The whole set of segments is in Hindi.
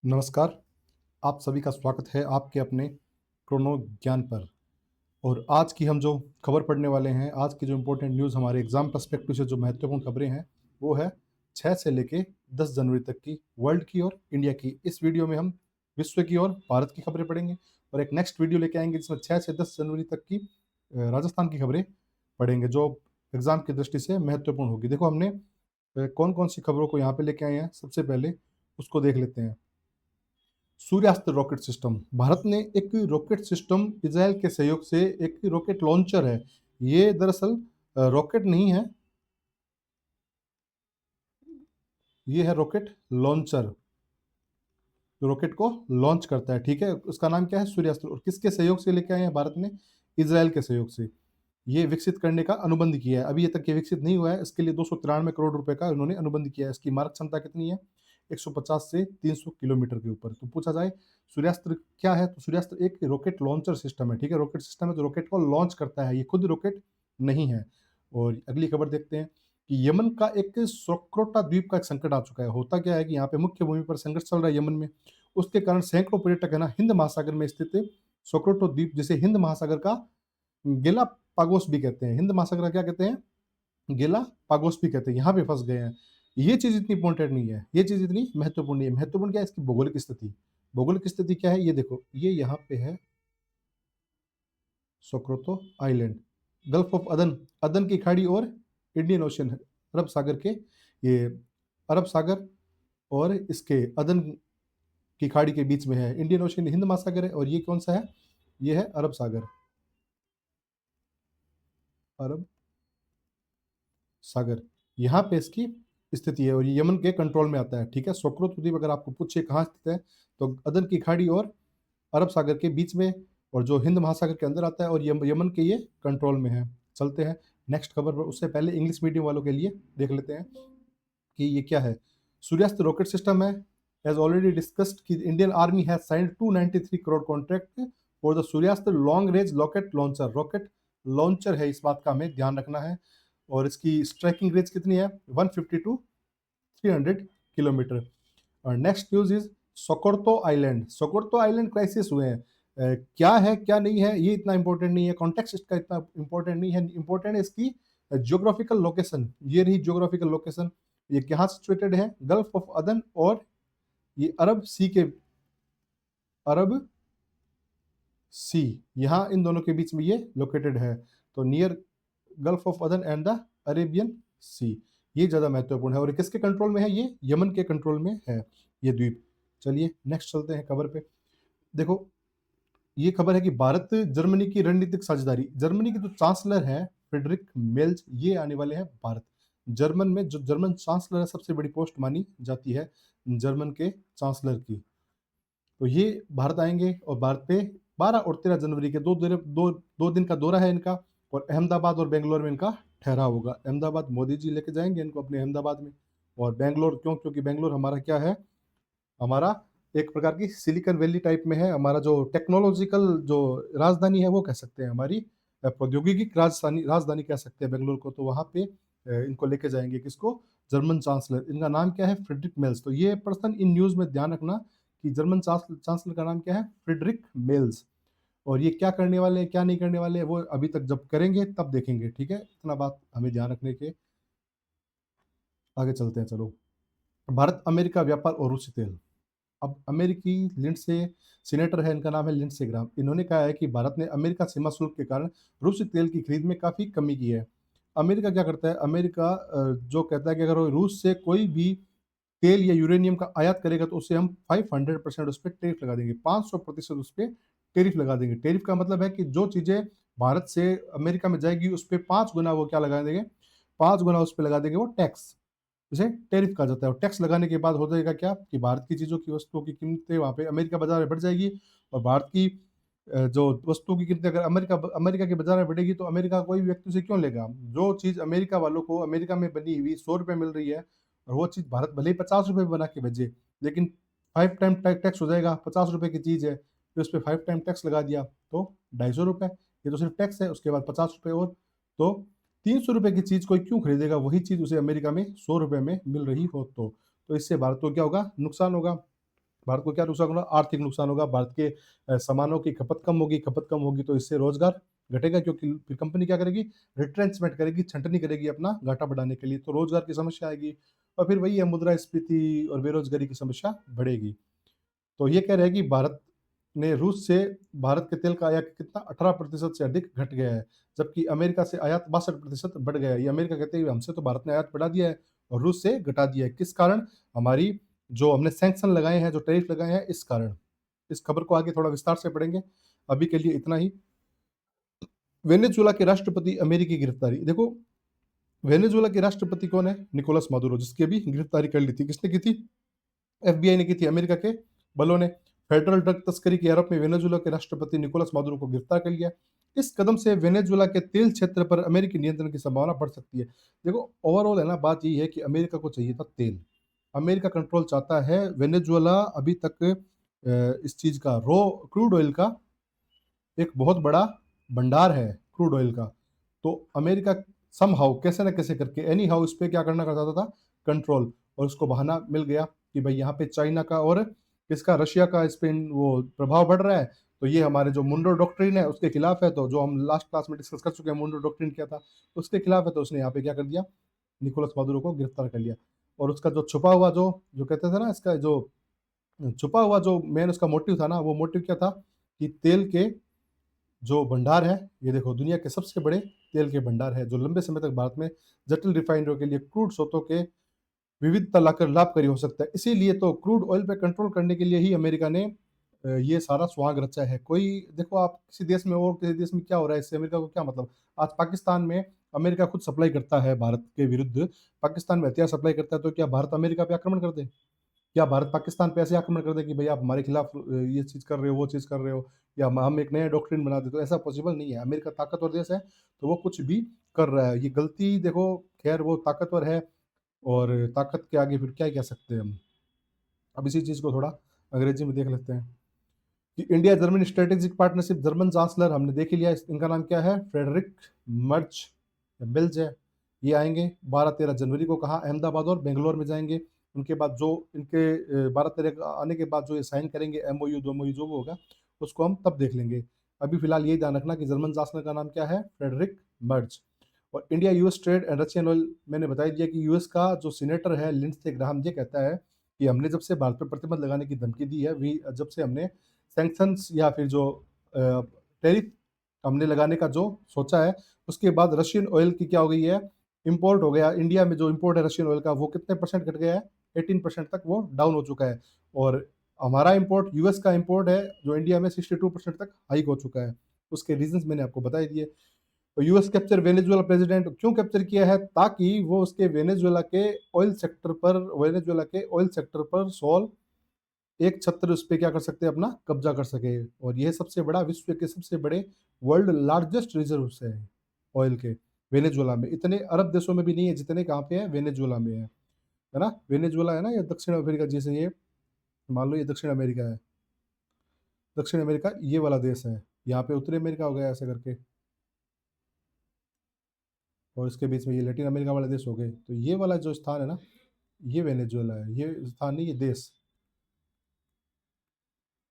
नमस्कार, आप सभी का स्वागत है आपके अपने क्रोनो ज्ञान पर। और आज की हम जो खबर पढ़ने वाले हैं, आज की जो इम्पोर्टेंट न्यूज़ हमारे एग्ज़ाम पर्सपेक्टिव से जो महत्वपूर्ण खबरें हैं, वो है 6 से लेके 10 जनवरी तक की वर्ल्ड की और इंडिया की। इस वीडियो में हम विश्व की और भारत की खबरें पढ़ेंगे और एक नेक्स्ट वीडियो लेके आएँगे जिसमें 6 से 10 जनवरी तक की राजस्थान की खबरें पढ़ेंगे, जो एग्ज़ाम की दृष्टि से महत्वपूर्ण होगी। देखो हमने कौन-कौन सी खबरों को यहाँ पे लेके आए हैं, सबसे पहले उसको देख लेते हैं। सूर्यास्त्र रॉकेट सिस्टम, भारत ने एक रॉकेट सिस्टम इज़राइल के सहयोग से एक रॉकेट लॉन्चर है। ये दरअसल रॉकेट नहीं है, ये है रॉकेट लॉन्चर, जो रॉकेट को लॉन्च करता है, ठीक है? उसका नाम क्या है? सूर्यास्त्र। और किसके सहयोग से लेके आए हैं भारत ने? इज़राइल के सहयोग से। ये विकसित करने का अनुबंध किया है। अभी ये तक ये विकसित नहीं हुआ है, इसके लिए 293 करोड़ रुपए का उन्होंने अनुबंध किया है। इसकी मारक क्षमता कितनी है? 150 से 300 किलोमीटर के ऊपर। तो पूछा जाए सूर्यास्त्र क्या है? तो सूर्यास्त्र एक रॉकेट लॉन्चर सिस्टम है, ठीक है? रॉकेट सिस्टम है जो रॉकेट को लॉन्च करता है, ये खुद रॉकेट नहीं है। और अगली खबर देखते हैं कि यमन का एक सोक्रोटा द्वीप का एक संकट आ चुका है। होता क्या है कि यहाँ पे मुख्य भूमि पर संघर्ष चल रहा है यमन में। उसके कारण सैकड़ों पर्यटक है ना हिंद महासागर में स्थित सोक्रोटो द्वीप, जिसे हिंद महासागर का गेलापागोस भी कहते हैं। हिंद महासागर का क्या कहते हैं? गेलापागोस भी कहते हैं। यहाँ पे फँस गए हैं। ये चीज़ इतनी इम्पोर्टेंट नहीं है। ये चीज़ इतनी महत्वपूर्ण नहीं है। महत्वपूर्ण क्या है? इसकी भौगोलिक स्थिति। भौगोलिक स्थिति क्या है? ये देखो, ये यहाँ पे है सोक्रोतो आइलैंड, गल्फ ऑफ अदन, अदन की खाड़ी और इंडियन ओशन, अरब सागर के, ये अरब सागर और इसके अदन की खाड़ी के बीच में है। इंडियन ओशन हिंद महासागर है और ये कौन-सा है? ये है अरब सागर, अरब सागर। यहाँ पे इसकी स्थिति है और ये यमन के कंट्रोल में आता है, ठीक है? सोक्रोत द्वीप अगर आपको पूछे कहाँ स्थित है, तो अदन की खाड़ी और अरब सागर के बीच में, और जो हिंद महासागर के अंदर आता है और यमन के ये कंट्रोल में है। चलते हैं नेक्स्ट खबर पर, उससे पहले इंग्लिश मीडियम वालों के लिए देख लेते हैं कि ये क्या है। सूर्यास्त रॉकेट सिस्टम है, एज़ ऑलरेडी डिस्कस्ड कि Indian Army has signed 293 crore contract for the Suryastra long range rocket launcher. Rocket launcher है, इस बात का हमें ध्यान रखना है। और इसकी स्ट्राइकिंग रेंज कितनी है? 150 टू 300 किलोमीटर। और next news is Socotra island. Socotra island crisis हुए हैं। क्या है, क्या नहीं है, ये इतना इम्पोर्टेंट नहीं है, कॉन्टेक्स्ट इसका इतना इम्पोर्टेंट नहीं है, इम्पोर्टेंट है इसकी ज्योग्राफिकल लोकेशन। ये रही ज्योग्राफिकल लोकेशन। ये कहाँ सिचुएटेड है? गल्फ ऑफ अदन और ये अरब सी के, अरब सी, यहाँ इन दोनों के बीच में ये लोकेटेड है। तो near Gulf of Aden and the Arabian Sea, ये ज़्यादा महत्वपूर्ण है। और ये किसके कंट्रोल में है? ये यमन के कंट्रोल में है ये द्वीप। चलिए नेक्स्ट चलते हैं खबर पे। देखो, ये खबर है कि भारत जर्मनी की रणनीतिक साझेदारी। जर्मनी के जो चांसलर हैं फ्रेडरिक मेल्ज, ये आने वाले हैं भारत। जर्मन में जो जर्मन चांसलर है, सबसे बड़ी पोस्ट मानी जाती है जर्मन के चांसलर की। तो ये भारत आएँगे और भारत पे 12 और 13 जनवरी के 2 दिन का दौरा है इनका। और अहमदाबाद और बैंगलोर में इनका ठहराव होगा। अहमदाबाद मोदी जी लेके जाएँगे इनको अपने अहमदाबाद में। और बैंगलोर क्यों? क्योंकि बैंगलोर हमारा क्या है? हमारा एक प्रकार की सिलिकॉन वैली टाइप में है। हमारा जो टेक्नोलॉजिकल जो राजधानी है, वो कह सकते हैं हमारी, प्रौद्योगिकी की राजधानी राजधानी कह सकते हैं बैंगलोर को। तो वहाँ पे इनको लेके जाएँगे किसको? German chancellor. इनका नाम क्या है? Friedrich Merz. तो ये पर्सन इन न्यूज़ में ध्यान रखना कि जर्मन चांसलर का नाम क्या है? Friedrich Merz. और ये क्या करने वाले हैं, क्या नहीं करने वाले हैं, वो अभी तक जब करेंगे तब देखेंगे, ठीक है? इतना बात हमें ध्यान रखने के, आगे चलते हैं चलो। भारत अमेरिका व्यापार और रूसी तेल। अब अमेरिकी लिंडसे सीनेटर है, इनका नाम है लिंडसे ग्राहम। इन्होंने कहा है कि भारत ने अमेरिका सीमा शुल्क के कारण रूसी तेल की खरीद में काफ़ी कमी की है। अमेरिका क्या करता है? अमेरिका जो कहता है कि अगर वो रूस से कोई भी तेल या यूरेनियम का आयात करेगा तो उसे हम 500% उस पे टैरिफ लगा देंगे, 500% उस पे टैरिफ लगा देंगे। टैरिफ का मतलब है कि जो चीज़ें भारत से अमेरिका में जाएगी उस पे 5 गुना वो क्या लगा देंगे? 5 गुना उस पे लगा देंगे वो टैक्स। इसे टैरिफ कहा जाता है। और टैक्स लगाने के बाद हो जाएगा क्या कि भारत की चीज़ों की, वस्तुओं की कीमतें वहाँ पे अमेरिका बाज़ार में बढ़ जाएगी। और भारत की जो वस्तुओं की कीमतें अगर अमेरिका के बाज़ार में बढ़ेगी तो अमेरिका कोई भी व्यक्ति उसे क्यों लेगा? जो चीज़ अमेरिका वालों को अमेरिका में बनी हुई ₹100 मिल रही है और वो चीज़ भारत भले ही ₹50 में बना के भेजे, लेकिन 5 टाइम टैक्स हो जाएगा। ₹50 की चीज़ है, फिर उस पे 5 टाइम टैक्स लगा दिया तो ₹250। ये तो सिर्फ़ टैक्स है, उसके बाद ₹50 और, तो ₹300 की चीज़ कोई क्यों खरीदेगा? वही चीज़ उसे अमेरिका में ₹100 में मिल रही हो तो। तो इससे भारत को क्या होगा? नुकसान होगा। भारत को क्या नुकसान होगा? आर्थिक नुकसान होगा, भारत के सामानों की खपत कम होगी तो इससे रोज़गार घटेगा क्योंकि फिर कंपनी क्या करेगी? रिट्रेंचमेंट करेगी, छँटनी करेगी अपना घाटा बढ़ाने के लिए, तो रोज़गार की समस्या आएगी और फिर वही है मुद्रास्फीति और बेरोज़गारी की समस्या बढ़ेगी। तो ये कह रहे हैं कि भारत ने रूस से भारत के तेल का आयात कितना 18% से अधिक घट गया है, जबकि अमेरिका से आयात 62% बढ़ गया है। ये अमेरिका कहते हैं हमसे तो भारत ने आयात बढ़ा दिया है और रूस से घटा दिया है। किस कारण? हमारी जो हमने सैंक्शन लगाए हैं, जो टैरिफ लगाए हैं इस कारण। इस खबर को आगे थोड़ा विस्तार से पढ़ेंगे। अभी के लिए इतना ही। वेनेजुएला के राष्ट्रपति अमेरिकी गिरफ्तारी। देखो, वेनेजुएला के राष्ट्रपति कौन है? निकोलस मादुरो, जिसकी अभी गिरफ्तारी कर ली थी। किसने की थी? एफबीआई ने की थी, अमेरिका के बलों ने। फेडरल ड्रग तस्करी के आरोप में वेनेजुएला के राष्ट्रपति निकोलस मादुरो को गिरफ्तार कर लिया। इस कदम से वेनेजुएला के तेल क्षेत्र पर अमेरिकी नियंत्रण की संभावना बढ़ सकती है। देखो, ओवरऑल है ना, बात यही है कि अमेरिका को चाहिए था तेल। अमेरिका कंट्रोल चाहता है। वेनेजुएला अभी तक इस चीज़ का क्रूड ऑयल का एक बहुत बड़ा भंडार है, क्रूड ऑयल का। तो अमेरिका समहाउ कैसे ना कैसे करके एनी हाउ इस पे क्या करना चाहता था? कंट्रोल। और उसको बहाना मिल गया कि भाई यहाँ पे चाइना का और किसका, रशिया का इस पे वो प्रभाव बढ़ रहा है, तो ये हमारे जो मुंडो डॉक्ट्रिन है उसके खिलाफ है। तो जो हम लास्ट क्लास में डिस्कस कर चुके हैं, मुंडो डॉक्ट्रिन क्या था, उसके खिलाफ है। तो उसने यहाँ पे क्या कर दिया? निकोलस मादुरो को गिरफ्तार कर लिया। और उसका जो छुपा हुआ जो जो कहते थे ना, इसका जो छुपा हुआ जो मेन उसका मोटिव था ना, वो मोटिव क्या था? कि तेल के जो भंडार है, ये देखो दुनिया के सबसे बड़े तेल के भंडार है, जो लंबे समय तक भारत में जटिल रिफाइनरियों के लिए क्रूड स्रोतों के विविधता लाकर लाभकारी हो सकता है। इसीलिए तो क्रूड ऑयल पे कंट्रोल करने के लिए ही अमेरिका ने ये सारा सुहाग रचा है। कोई देखो, आप किसी देश में और किसी देश में क्या हो रहा है, इससे अमेरिका को क्या मतलब? आज पाकिस्तान में अमेरिका खुद सप्लाई करता है भारत के विरुद्ध। पाकिस्तान में हथियार सप्लाई करता है, तो क्या भारत अमेरिका पे आक्रमण कर दे? क्या भारत पाकिस्तान पे ऐसे आक्रमण कर दे कि भई आप हमारे खिलाफ ये चीज़ कर रहे हो, वो चीज़ कर रहे हो, या हम एक नया डॉक्ट्रिन बना दें? तो ऐसा पॉसिबल नहीं है। अमेरिका ताकतवर देश है, तो वो कुछ भी कर रहा है। ये गलती देखो, ख़ैर वो ताकतवर है और ताकत के आगे फिर क्या ही कह सकते हैं हम। अब इसी चीज़ को थोड़ा अंग्रेजी में देख लेते हैं कि India Germany strategic partnership, German chancellor हमने देख ही लिया। इनका नाम क्या है? फ्रेडरिक मर्च, बेल्ज है। ये आएंगे 12-13 जनवरी को। कहाँ? अहमदाबाद और बेंगलोर में जाएंगे। उनके बाद जो इनके 12-13 आने के बाद जो ये साइन करेंगे एमओयू, दोमोयू जो भी होगा, उसको हम तब देख लेंगे। अभी फिलहाल यही ध्यान रखना कि जर्मन चांसलर का नाम क्या है? फ्रेडरिक मर्च। और India US trade and Russian oil, मैंने बता ही दिया कि यूएस का जो सीनेटर है लिंडसे ग्राहम, ये कहता है कि हमने जब से भारत पर प्रतिबंध लगाने की धमकी दी है, जब से हमने सैंक्शंस या फिर जो टैरिफ हमने लगाने का जो सोचा है, उसके बाद रशियन ऑयल की क्या हो गई है? इम्पोर्ट हो गया। इंडिया में जो इम्पोर्ट है रशियन ऑयल का, वो कितने परसेंट घट गया है? 18% तक वो डाउन हो चुका है। और हमारा इम्पोर्ट, यूएस का इम्पोर्ट है जो इंडिया में 62% तक हाइक हो चुका है। उसके रीजंस मैंने आपको बता ही दिए। तो यूएस कैप्चर वेनेजुएला प्रेसिडेंट क्यों कैप्चर किया है? ताकि वो उसके वेनेजुएला के ऑयल सेक्टर पर सोल एक छत्र उस पे क्या कर सकते हैं? अपना कब्जा कर सके। और यह सबसे बड़ा, विश्व के सबसे बड़े, वर्ल्ड लार्जेस्ट रिजर्व्स है ऑयल के वेनेजुएला में। इतने अरब देशों में भी नहीं है जितने कहाँ पे है? वेनेजुएला में है ना? वेनेजुएला है ना, ये दक्षिण अफ्रीका, जैसे ये मान लो ये दक्षिण अमेरिका है। दक्षिण अमेरिका ये वाला देश है, यहाँ पे उत्तरी अमेरिका हो गया ऐसे करके, और इसके बीच में ये लैटिन अमेरिका वाले देश हो गए। तो ये वाला जो स्थान है ना, ये वेनेजुएला है। ये स्थान नहीं, ये देश,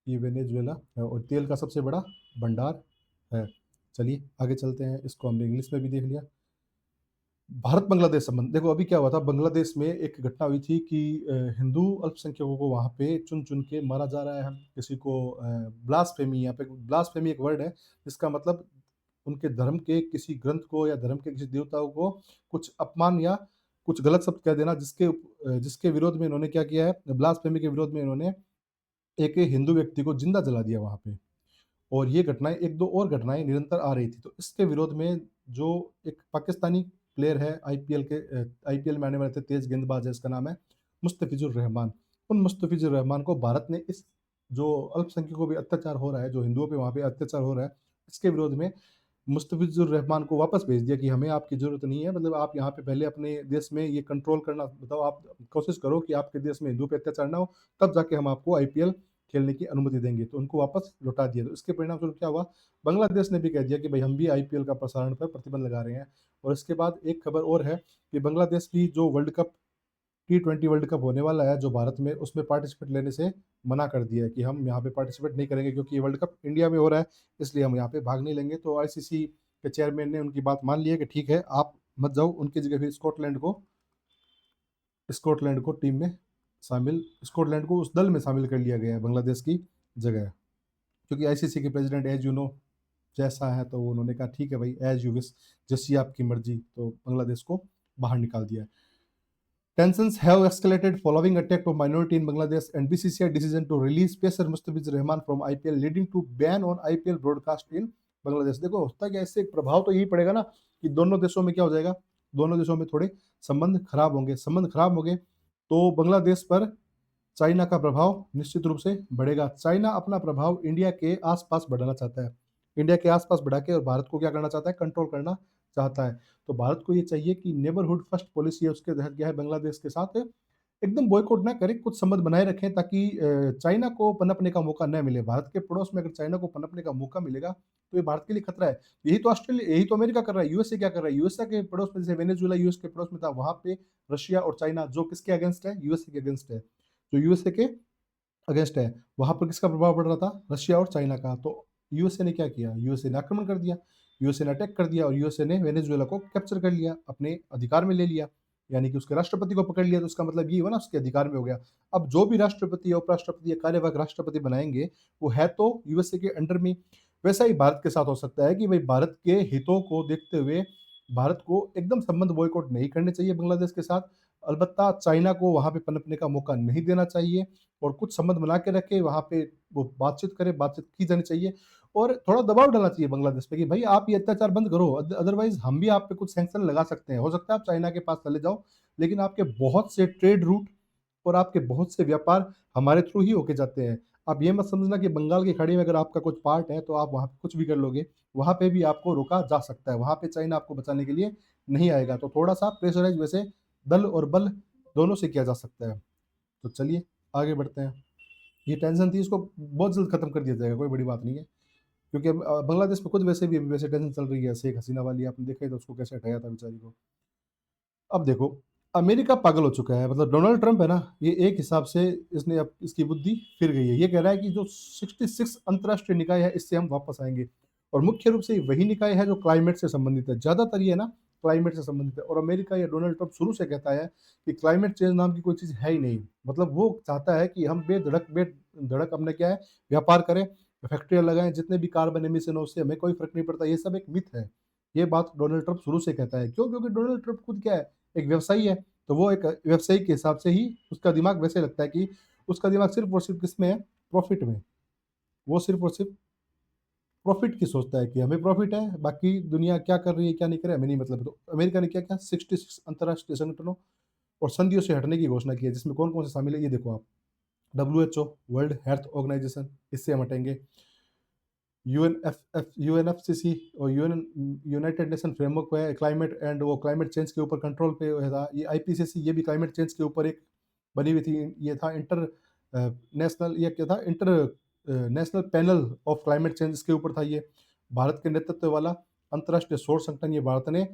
ये वेनेजुएला है और तेल का सबसे बड़ा भंडार है। चलिए आगे चलते हैं। इसको हमने इंग्लिश में भी देख लिया। भारत बांग्लादेश संबंध, देखो अभी क्या हुआ था, बांग्लादेश में एक घटना हुई थी कि हिंदू अल्पसंख्यकों को वहाँ पे चुन चुन के मारा जा रहा है। किसी को ब्लास्फेमी, यहाँ पे ब्लास्फेमी एक वर्ड है जिसका मतलब उनके धर्म के किसी ग्रंथ को या धर्म के किसी देवताओं को कुछ अपमान या कुछ गलत शब्द कह देना, जिसके विरोध में इन्होंने क्या किया है? ब्लास्फेमी के विरोध में इन्होंने एक हिंदू व्यक्ति को जिंदा जला दिया वहाँ पे। और ये घटनाएँ, 1-2 और घटनाएँ निरंतर आ रही थी। तो इसके विरोध में जो एक पाकिस्तानी प्लेयर है आईपीएल में आने वाले थे, तेज़ गेंदबाज है, इसका नाम है मुस्तफ़िज़ुर रहमान। उन मुस्तफ़िज़ुर रहमान को भारत ने इस जो अल्पसंख्यकों पे अत्याचार हो रहा है, जो हिंदुओं पे वहाँ पे अत्याचार हो रहा है, इसके विरोध में मुस्तफ़िज़ुर रहमान को वापस भेज दिया कि हमें आपकी ज़रूरत नहीं है। मतलब आप यहाँ पे पहले अपने देश में ये कंट्रोल करना बताओ, आप कोशिश करो कि आपके देश में हिंदुओं पे अत्याचार ना हो, तब जाके हम आपको आईपीएल खेलने की अनुमति देंगे। तो उनको वापस लौटा दिया। तो इसके परिणामस्वरूप क्या हुआ? बांग्लादेश ने भी कह दिया कि भई हम भी आईपीएल का प्रसारण पर प्रतिबंध लगा रहे हैं। और इसके बाद एक खबर और है कि बांग्लादेश भी जो world cup T20 world cup होने वाला है जो भारत में, उसमें पार्टिसिपेट लेने से मना कर दिया है कि हम यहाँ पे पार्टिसिपेट नहीं करेंगे क्योंकि ये वर्ल्ड कप इंडिया में हो रहा है, इसलिए हम यहाँ पे भाग नहीं लेंगे। तो आईसीसी के चेयरमैन ने उनकी बात मान ली है कि ठीक है, आप मत जाओ। उनकी जगह फिर स्कॉटलैंड को टीम में शामिल स्कॉटलैंड को उस दल में शामिल कर लिया गया है बांग्लादेश की जगह। क्योंकि आईसीसी के प्रेसिडेंट एज यू नो जैसा है, तो उन्होंने कहा ठीक है भाई, एज यू विश, जैसी आपकी मर्जी, तो बांग्लादेश को बाहर निकाल दिया है। Tensions have escalated following attack of minority in Bangladesh and BCCI decision to release pacer Mustafizur Rahman from IPL leading to ban on IPL broadcast in Bangladesh। देखो होता क्या, इससे एक प्रभाव तो यही पड़ेगा ना कि दोनों देशों में क्या हो जाएगा, दोनों देशों में थोड़े संबंध खराब होंगे। संबंध खराब होंगे तो बांग्लादेश पर चाइना का प्रभाव निश्चित रूप से बढ़ेगा। चाइना अपना प्रभाव इंडिया के आसपास बढ़ाना चाहता है, इंडिया के आसपास बढ़ा के और भारत को क्या करना चाहता है, कंट्रोल करना चाहता है। तो भारत को ये चाहिए कि नेबरहुड फर्स्ट पॉलिसी है, उसके तहत क्या है, बांग्लादेश के साथ एकदम बॉयकॉट ना करें, कुछ संबंध बनाए रखें ताकि चाइना को पनपने का मौका न मिले। भारत के पड़ोस में अगर चाइना को पनपने का मौका मिलेगा तो ये भारत के लिए खतरा है। यही तो ऑस्ट्रेलिया, यही तो अमेरिका कर रहा है। यूएसए क्या कर रहा है, यूएसए के पड़ोस में, जैसे वेनेजुएला यूएस के पड़ोस में था, वहां पे रशिया और चाइना जो किसके अगेंस्ट है, यूएसए के अगेंस्ट है, जो यूएसए के अगेंस्ट है, वहां पर किसका प्रभाव पड़ रहा था, रशिया और चाइना का। तो यूएसए ने क्या किया, यूएसए ने आक्रमण कर दिया, यूएसए ने अटैक कर दिया और यूएसए ने वेनेजुएला को कैप्चर कर लिया, अपने अधिकार में ले लिया, यानी कि उसके राष्ट्रपति को पकड़ लिया। तो उसका मतलब ये हुआ ना, उसके अधिकार में हो गया। अब जो भी राष्ट्रपति या उपराष्ट्रपति या कार्यवाहक राष्ट्रपति बनाएंगे वो है तो यूएसए के अंडर में। वैसा ही भारत के साथ हो सकता है कि भाई भारत के हितों को देखते हुए भारत को एकदम संबंध बॉयकॉट नहीं करने चाहिए बांग्लादेश के साथ, अलबत्ता चाइना को वहां पे पनपने का मौका नहीं देना चाहिए और कुछ संबंध बना के रखे, वहां पे वो बातचीत करे, बातचीत की जानी चाहिए और थोड़ा दबाव डालना चाहिए बांग्लादेश पे कि भाई आप ये अत्याचार बंद करो, अदरवाइज हम भी आप पे कुछ सैंक्शन लगा सकते हैं। हो सकता है आप चाइना के पास चले जाओ, लेकिन आपके बहुत से ट्रेड रूट और आपके बहुत से व्यापार हमारे थ्रू ही होके जाते हैं। आप ये मत समझना कि बंगाल की खाड़ी में अगर आपका कुछ पार्ट है तो आप वहाँ पे कुछ भी कर लोगे, वहाँ पे भी आपको रोका जा सकता है, वहाँ पे चाइना आपको बचाने के लिए नहीं आएगा। तो थोड़ा सा प्रेशराइज वैसे दल और बल दोनों से किया जा सकता है। तो चलिए आगे बढ़ते हैं। ये टेंशन थी, इसको बहुत जल्द खत्म कर दिया जाएगा, कोई बड़ी बात नहीं है। क्योंकि अब बांग्लादेश में खुद वैसे भी अभी वैसे टेंशन चल रही है, शेख हसीना वाली आपने देखा ही था, उसको कैसे हटाया था बेचारी को। अब देखो, अमेरिका पागल हो चुका है, मतलब डोनाल्ड ट्रंप है ना, ये एक हिसाब से इसने अब इसकी बुद्धि फिर गई है। ये कह रहा है कि जो 66 अंतर्राष्ट्रीय निकाय है इससे हम वापस आएंगे और मुख्य रूप से वही निकाय है जो क्लाइमेट से संबंधित है, ज्यादातर ये है ना क्लाइमेट से संबंधित है। और अमेरिका या डोनाल्ड ट्रंप शुरू से कहता है कि क्लाइमेट चेंज नाम की कोई चीज है ही नहीं। मतलब वो चाहता है कि हम बेधड़क हमने क्या है, व्यापार करें, फैक्ट्रियां लगाएं, जितने भी कार्बन एमिशन हो उससे हमें कोई फर्क नहीं पड़ता। ये सब एक मिथ है। ये बात डोनाल्ड ट्रंप शुरू से कहता है। क्यों? क्योंकि डोनाल्ड ट्रंप खुद क्या है, एक व्यवसायी है। तो वो एक व्यवसायी के हिसाब से ही उसका दिमाग वैसे लगता है कि उसका दिमाग सिर्फ और सिर्फ किसमें है, प्रॉफिट में। वो सिर्फ और सिर्फ प्रॉफिट की सोचता है कि हमें प्रॉफिट है, बाकी दुनिया क्या कर रही है क्या नहीं कर रही है हमें नहीं मतलब है। तो अमेरिका ने क्या किया, 66 अंतर्राष्ट्रीय संगठनों और संधियों से हटने की घोषणा की है, जिसमें कौन कौन से शामिल है ये देखो आप। W H O, world health organisation, इससे हम हटेंगे। यूएनएफसीसी और यूनाइटेड नेशन फ्रेमवर्क है क्लाइमेट एंड वो क्लाइमेट चेंज के ऊपर कंट्रोल पे था। ये आईपीसीसी, ये भी क्लाइमेट चेंज के ऊपर एक बनी हुई थी। ये था इंटर नेशनल, ये क्या था, inter national panel of climate change, इसके ऊपर था ये। भारत के नेतृत्व वाला अंतर्राष्ट्रीय सौर संगठन, ये भारत ने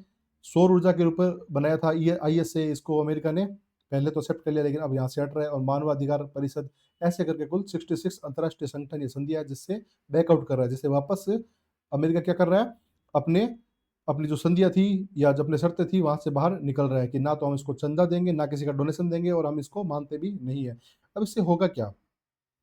सौर ऊर्जा के ऊपर बनाया था। ये आईएसए, इसको अमेरिका ने पहले तो एक्सेप्ट कर लिया लेकिन अब यहाँ से हट रहा है। और मानवाधिकार परिषद, ऐसे करके कुल 66 अंतर्राष्ट्रीय संगठन ये संधियां है जिससे बैकआउट कर रहा है, जिससे वापस अमेरिका क्या कर रहा है, अपने अपनी जो संधियां थी या जो अपने शर्तें थी वहां से बाहर निकल रहा है कि ना तो हम इसको चंदा देंगे, ना किसी का डोनेशन देंगे और हम इसको मानते भी नहीं है। अब इससे होगा क्या,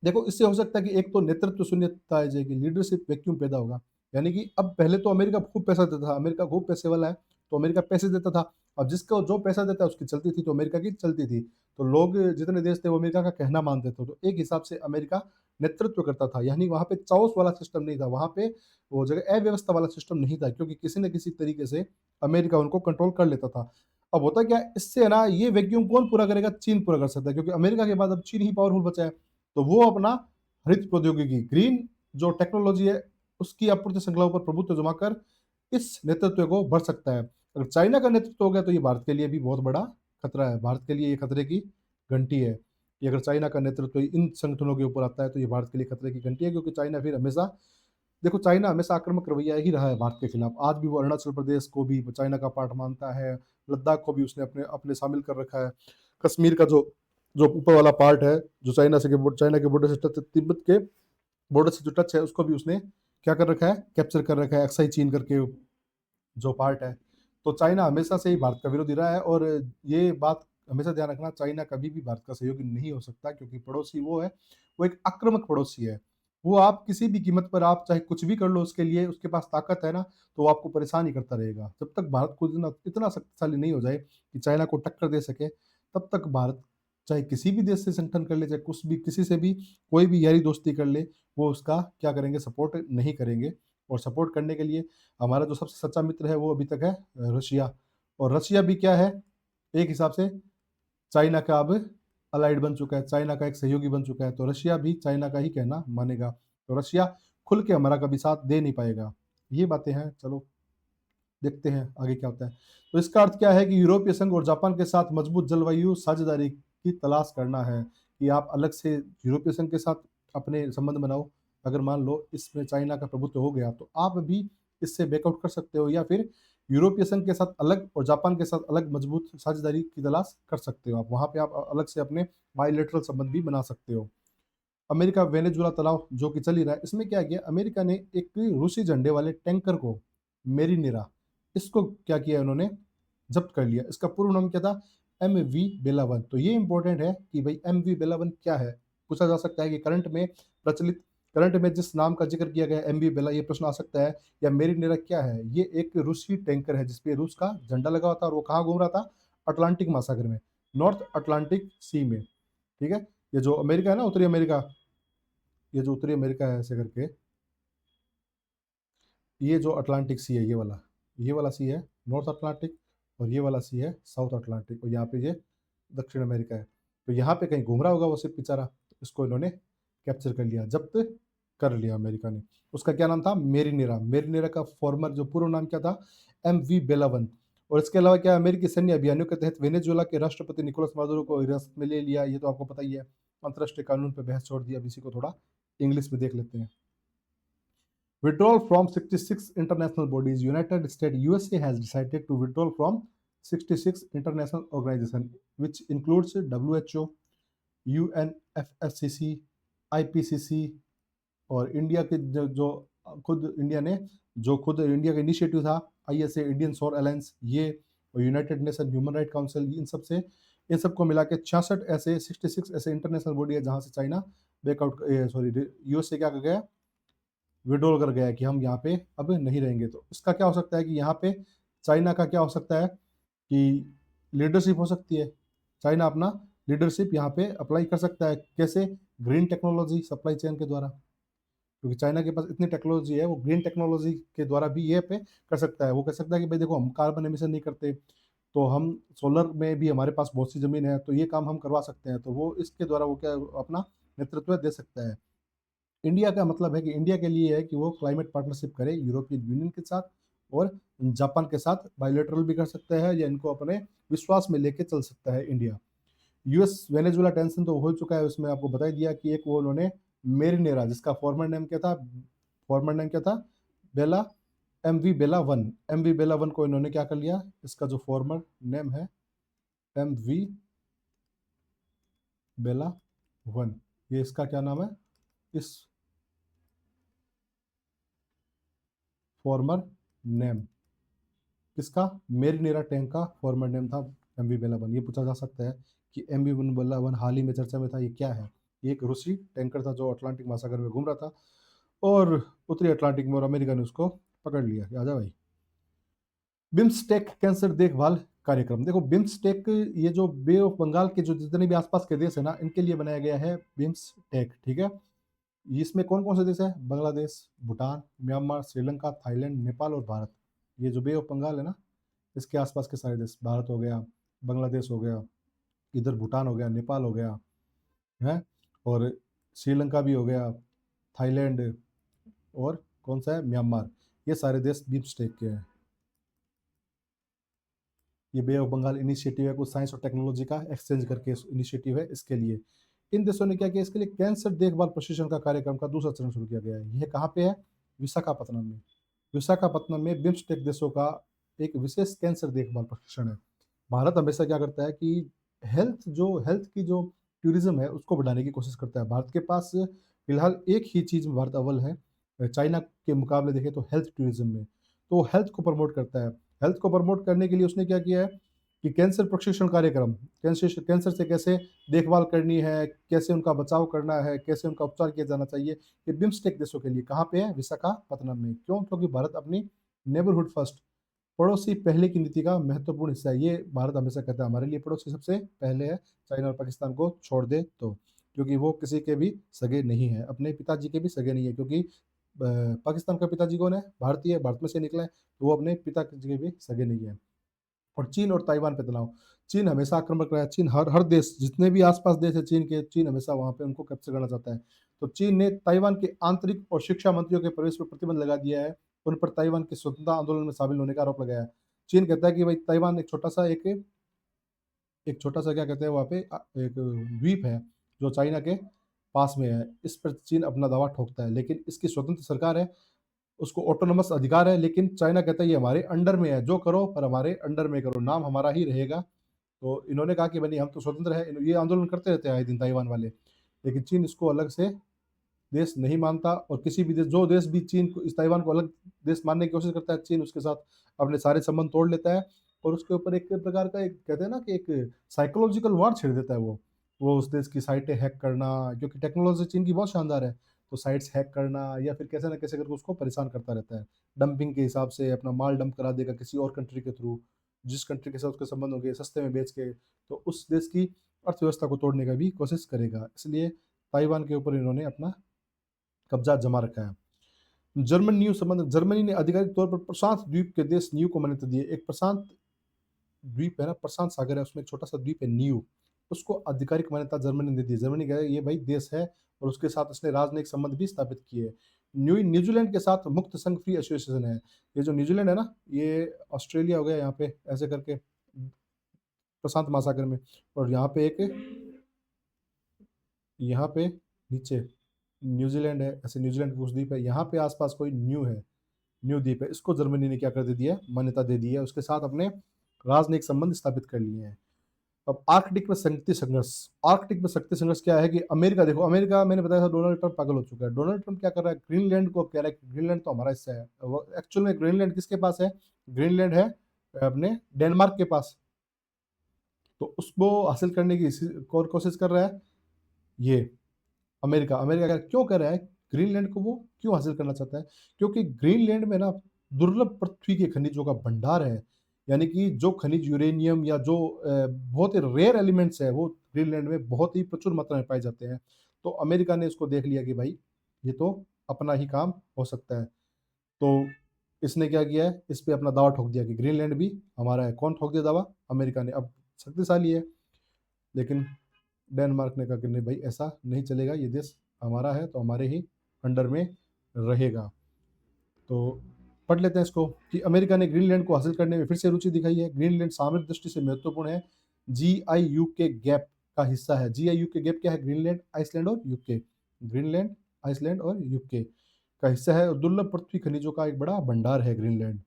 देखो इससे हो सकता है कि एक तो नेतृत्व शून्यता आ जाएगी, लीडरशिप वैक्यूम पैदा होगा। यानी कि अब पहले तो अमेरिका खूब पैसा देता था, अमेरिका खूब पैसे वाला है तो अमेरिका पैसे देता था। अब जिसको जो पैसा देता है उसकी चलती थी, तो अमेरिका की चलती थी। तो लोग जितने देश थे वो अमेरिका का कहना मानते थे। तो एक हिसाब से अमेरिका नेतृत्व करता था, यानी वहां पे चाउस वाला सिस्टम नहीं था, वहां पे वो जगह अव्यवस्था वाला सिस्टम नहीं था, क्योंकि किसी न किसी तरीके से अमेरिका उनको कंट्रोल कर लेता था। अब होता क्या है, इससे है ना, ये वैक्यूम कौन पूरा करेगा, चीन पूरा कर सकता है, क्योंकि अमेरिका के बाद अब चीन ही पावरफुल बचा है। तो वो अपना हरित प्रौद्योगिकी, ग्रीन जो टेक्नोलॉजी है, उसकी आपूर्ति श्रृंखलाओं पर प्रभुत्व जमाकर इस नेतृत्व को बढ़ सकता है। अगर चाइना का नेतृत्व हो गया तो ये भारत के लिए भी बहुत बड़ा खतरा है, भारत के लिए ये खतरे की घंटी है। कि अगर चाइना का नेतृत्व इन संगठनों के ऊपर आता है तो ये भारत के लिए खतरे की घंटी है, क्योंकि चाइना फिर हमेशा, देखो चाइना हमेशा आक्रामक रवैया ही रहा है भारत के खिलाफ। आज भी वो अरुणाचल प्रदेश को भी चाइना का पार्ट मानता है, लद्दाख को भी उसने अपने अपने शामिल कर रखा है। कश्मीर का जो जो ऊपर वाला पार्ट है, जो चाइना के बॉर्डर से तिब्बत के बॉर्डर से जो टच है, उसको भी उसने क्या कर रखा है, कैप्चर कर रखा है, एक्साई चीन करके जो पार्ट है। तो चाइना हमेशा से ही भारत का विरोधी रहा है, और ये बात हमेशा ध्यान रखना, चाइना कभी भी भारत का सहयोगी नहीं हो सकता, क्योंकि पड़ोसी वो है, वो एक आक्रामक पड़ोसी है। वो आप किसी भी कीमत पर, आप चाहे कुछ भी कर लो उसके लिए, उसके पास ताकत है ना, तो वो आपको परेशान ही करता रहेगा। जब तक भारत खुद इतना इतना शक्तिशाली नहीं हो जाए कि चाइना को टक्कर दे सके, तब तक भारत चाहे किसी भी देश से संगठन कर ले, चाहे कुछ भी किसी से भी कोई भी यारी दोस्ती कर ले, वो उसका क्या करेंगे, सपोर्ट नहीं करेंगे। और सपोर्ट करने के लिए हमारा जो सबसे सच्चा मित्र है वो अभी तक है रशिया। और रशिया भी क्या है, एक हिसाब से चाइना का अब अलाइड बन चुका है, चाइना का एक सहयोगी बन चुका है। तो रशिया भी चाइना का ही कहना मानेगा, तो रशिया खुल के हमारा कभी साथ दे नहीं पाएगा। ये बातें हैं, चलो देखते हैं आगे क्या होता है। तो इसका अर्थ क्या है कि यूरोपीय संघ और जापान के साथ मजबूत जलवायु साझेदारी की तलाश करना है, कि आप अलग से यूरोपीय संघ के साथ अपने संबंध बनाओ। अगर मान लो इसमें चाइना का प्रभुत्व हो गया, तो आप भी इससे बैकआउट कर सकते हो, या फिर यूरोपीय संघ के साथ अलग और जापान के साथ अलग मजबूत साझेदारी की तलाश कर सकते हो। आप वहाँ पे आप अलग से अपने बायलैटरल संबंध भी बना सकते हो। अमेरिका वेनेजुला तनाव जो कि चल ही रहा है, इसमें क्या किया अमेरिका ने, एक रूसी झंडे वाले टैंकर को, मेरिनेरा, इसको क्या किया उन्होंने, जब्त कर लिया। इसका पूर्ण नाम क्या था, एम वी बेलावन। तो ये इंपॉर्टेंट है कि भाई एम वी बेलावन क्या है। पूछा जा सकता है कि प्रचलित करंट में जिस नाम का जिक्र किया गया एम वी बेला, ये प्रश्न आ सकता है, या मेरिनेरा क्या है। ये एक रूसी टैंकर है जिसपे रूस का झंडा लगा हुआ था, और वो कहाँ घूम रहा था, अटलांटिक महासागर में, नॉर्थ अटलांटिक सी में। ठीक है, ये जो अमेरिका है ना, उत्तरी अमेरिका, ये जो उत्तरी अमेरिका है ऐसे करके, ये जो अटलांटिक सी है, ये वाला सी है नॉर्थ अटलांटिक, और ये वाला सी है साउथ अटलांटिक, और यहाँ पे ये दक्षिण अमेरिका है। तो यहाँ पे कहीं घूम रहा होगा वो सिर्फ बेचारा, तो इसको इन्होंने कैप्चर कर लिया, जब्त कर लिया अमेरिका ने। उसका क्या नाम था, मेरिनेरा। मेरिनेरा का फॉर्मर जो पूर्व नाम क्या था, एम वी बेलावन। और इसके अलावा क्या, अमेरिकी सैन्य अभियानों के तहत वेनेजुएला के राष्ट्रपति निकोलस मादुरो को हिरासत में ले लिया। ये तो आपको पता ही है, अंतर्राष्ट्रीय कानून पर बहस छोड़ दिया। अब इसी को थोड़ा इंग्लिश में देख लेते हैं। Withdrawal from 66 international bodies. United States USA has decided to withdraw from 66 international organizations, which includes WHO, UNFCCC, IPCC, और इंडिया के खुद इंडिया का इनिशिएटिव था ISA, इंडियन सौर अलायंस, ये, और United Nation Human Right Council, इन सबको मिला के 66 ऐसे इंटरनेशनल बॉडी है जहाँ से चाइना बैकआउट, सॉरी, यूएसए क्या कर गया, विड्रॉल कर गया है कि हम यहाँ पे अब नहीं रहेंगे। तो इसका क्या हो सकता है कि यहाँ पे चाइना का क्या हो सकता है कि लीडरशिप हो सकती है। चाइना अपना लीडरशिप यहाँ पे अप्लाई कर सकता है, कैसे, ग्रीन टेक्नोलॉजी सप्लाई चेन के द्वारा, क्योंकि चाइना के पास इतनी टेक्नोलॉजी है, वो ग्रीन टेक्नोलॉजी के द्वारा भी ये पे कर सकता है। वो कह सकता है कि भाई देखो, हम कार्बन एमिशन नहीं करते, तो हम सोलर में भी हमारे पास बहुत सी ज़मीन है, तो ये काम हम करवा सकते हैं। तो वो इसके द्वारा वो क्या अपना नेतृत्व दे सकता है। इंडिया का मतलब है कि इंडिया के लिए है कि वो क्लाइमेट पार्टनरशिप करे यूरोपियन यूनियन के साथ, और जापान के साथ बायोलेटरल भी कर सकता है, या इनको अपने विश्वास में लेके चल सकता है इंडिया। यूएस वेनेजुला टेंशन तो हो चुका है, उसमें आपको बता ही दिया कि एक वो उन्होंने मेरिनेरा, जिसका फॉर्मर नेम क्या था, Bella, M V Bella one को इन्होंने क्या कर लिया, इसका जो फॉर्मर नेम है एम वी बेला वन, ये इसका क्या नाम है, इस फॉर्मर नेम, किसका, मेरिनेरा टैंक का फॉर्मर नेम था एम वी बेला वन। ये पूछा जा सकता है कि M V one Bella one हाल ही में चर्चा में था, ये क्या है। ये एक रूसी टैंकर था जो अटलांटिक महासागर में घूम रहा था, और उत्तरी अटलांटिक में, और अमेरिका ने उसको पकड़ लिया। आजा भाई, बिम्स्टेक कैंसर देखभाल कार्यक्रम। देखो बिम्स्टेक, ये जो बे ऑफ बंगाल के जो जितने भी आसपास के देश है ना, इनके लिए बनाया गया है बिम्स्टेक। ठीक है, इसमें कौन कौन से देश है, बांग्लादेश, भूटान, म्यांमार, श्रीलंका, थाईलैंड, नेपाल और भारत। ये जो बे ऑफ बंगाल है ना, इसके आसपास के सारे देश, भारत हो गया, बांग्लादेश हो गया, इधर भूटान हो गया, नेपाल हो गया है, और श्रीलंका भी हो गया, थाईलैंड, और कौन सा है, म्यांमार। ये सारे देश बिम्स्टेक के हैं। ये बे ऑफ बंगाल इनिशिएटिव है, कुछ साइंस और टेक्नोलॉजी का एक्सचेंज करके इनिशिएटिव है। इसके लिए इन देशों ने क्या किया, इसके लिए कैंसर देखभाल प्रशिक्षण का कार्यक्रम का दूसरा चरण शुरू किया गया है। यह कहाँ पे है, विशाखापत्तनम में। विशाखापत्तनम में बिम्स्टेक देशों का एक विशेष कैंसर देखभाल प्रशिक्षण है। भारत हमेशा क्या करता है कि हेल्थ की जो टूरिज़्म है उसको बढ़ाने की कोशिश करता है। भारत के पास फिलहाल एक ही चीज़ में भारत अव्वल है, चाइना के मुकाबले देखें तो हेल्थ टूरिज़्म में। तो वो हेल्थ को प्रमोट करता है। हेल्थ को प्रमोट करने के लिए उसने क्या किया है कि कैंसर प्रशिक्षण कार्यक्रम, कैंसर से कैसे देखभाल करनी है, कैसे उनका बचाव करना है, कैसे उनका उपचार किया जाना चाहिए, ये बिम्स्टेक देशों के लिए कहाँ पे है? विशाखापत्तनम में। क्यों? क्योंकि भारत अपनी नेबरहुड फर्स्ट, पड़ोसी पहले की नीति का महत्वपूर्ण हिस्सा है। ये भारत हमेशा कहता है हमारे लिए पड़ोसी सबसे पहले है, चाइना और पाकिस्तान को छोड़ दे तो। क्योंकि वो किसी के भी सगे नहीं है, अपने पिताजी के भी सगे नहीं है, क्योंकि पाकिस्तान का पिताजी कौन है? भारतीय है, भारत में से निकला है, तो वो अपने पिता के भी सगे नहीं है। और चीन और ताइवान पे तनाव, चीन हमेशा आक्रामक रहा है। चीन हर हर देश, जितने भी आस-पास देश है चीन के, चीन हमेशा वहाँ पे उनको कैप्चर करना चाहता है। तो चीन ने ताइवान के आंतरिक और शिक्षा मंत्रियों के प्रवेश पर प्रतिबंध लगा दिया है। उन पर ताइवान के स्वतंत्रता आंदोलन में शामिल होने का आरोप लगाया है। चीन कहता है कि भाई ताइवान एक छोटा-सा क्या कहते हैं वहाँ पे एक द्वीप है, जो चाइना के पास में है। इस पर चीन अपना दावा ठोकता है, लेकिन इसकी स्वतंत्र सरकार है, उसको ऑटोनॉमस अधिकार है, लेकिन चाइना कहता है ये हमारे अंडर में है, जो करो पर हमारे अंडर में करो, नाम हमारा ही रहेगा। तो इन्होंने कहा कि भई हम तो स्वतंत्र हैं, ये आंदोलन करते रहते हैं आए दिन ताइवान वाले। लेकिन चीन इसको अलग से देश नहीं मानता, और किसी भी देश, जो देश भी चीन को, इस ताइवान को अलग देश मानने की कोशिश करता है, चीन उसके साथ अपने सारे संबंध तोड़ लेता है, और उसके ऊपर एक प्रकार का, एक कहते हैं ना कि एक साइकोलॉजिकल वॉर छेड़ देता है वो। वो उस देश की साइटें हैक करना, क्योंकि टेक्नोलॉजी चीन की बहुत शानदार है, तो साइट्स हैक करना या फिर कैसे न कैसे करके उसको परेशान करता रहता है। डंपिंग के हिसाब से अपना माल डंप करा देगा किसी और कंट्री के थ्रू, जिस कंट्री के साथ उसके संबंध होंगे, सस्ते में बेच के, तो उस देश की अर्थव्यवस्था को तोड़ने का भी कोशिश करेगा। इसलिए ताइवान के ऊपर इन्होंने अपना कब्जा जमा रखा है। जर्मनी ने आधिकारिक तौर पर प्रशांत द्वीप के देश न्यू को मान्यता दी है। एक प्रशांत द्वीप है ना, प्रशांत सागर है, उसमें एक छोटा-सा द्वीप है न्यू, उसको आधिकारिक मान्यता जर्मनी ने दी है। जर्मनी कह रहा है ये भाई देश है, और उसके साथ उसने राजनयिक संबंध भी स्थापित किए हैं। न्यूजीलैंड के साथ मुक्त संघ फ्री एसोसिएशन है। ये जो न्यूजीलैंड है ना, ये ऑस्ट्रेलिया हो गया यहाँ पे, ऐसे करके प्रशांत महासागर में, और यहाँ पे नीचे न्यूजीलैंड है, ऐसे न्यूजीलैंड के कुछ द्वीप है, यहाँ पे आस-पास कोई न्यू द्वीप है, इसको जर्मनी ने क्या कर दे दिया है, मान्यता दे दी है, उसके साथ अपने राजनयिक संबंध स्थापित कर लिए हैं। अब आर्कटिक में शक्ति संघर्ष क्या है कि अमेरिका, देखो अमेरिका, मैंने बताया था डोनाल्ड ट्रंप पागल हो चुका है। डोनाल्ड ट्रंप क्या कर रहा है, ग्रीनलैंड को कह रहा है कि ग्रीनलैंड तो हमारा हिस्सा है। वो एक्चुअल में ग्रीनलैंड किसके पास है? ग्रीनलैंड है अपने डेनमार्क के पास। तो उसको हासिल करने की कोशिश कर रहा है ये अमेरिका क्यों कर रहा है? ग्रीनलैंड को वो क्यों हासिल करना चाहता है? क्योंकि ग्रीनलैंड में ना दुर्लभ पृथ्वी के खनिजों का भंडार है। यानी कि जो खनिज यूरेनियम या जो बहुत ही रेयर एलिमेंट्स है, वो ग्रीनलैंड में बहुत ही प्रचुर मात्रा में पाए जाते हैं। तो अमेरिका ने इसको देख लिया कि भाई ये तो अपना ही काम हो सकता है। तो इसने क्या किया है, इस पे अपना दावा ठोक दिया कि ग्रीनलैंड भी हमारा है। कौन ठोक दिया दावा? अमेरिका ने। अब शक्तिशाली है, लेकिन डेनमार्क ने कहा कि नहीं भाई ऐसा नहीं चलेगा, ये देश हमारा है तो हमारे ही अंडर में रहेगा। तो पढ़ लेते हैं इसको कि अमेरिका ने ग्रीनलैंड को हासिल करने में फिर से रुचि दिखाई है। ग्रीनलैंड सामरिक दृष्टि से महत्वपूर्ण है, जीआईयूके गैप का हिस्सा है। जीआईयूके गैप क्या है? ग्रीनलैंड, आइसलैंड और यूके। ग्रीनलैंड, आइसलैंड और यूके का हिस्सा है, और दुर्लभ पृथ्वी खनिजों का एक बड़ा भंडार है ग्रीनलैंड।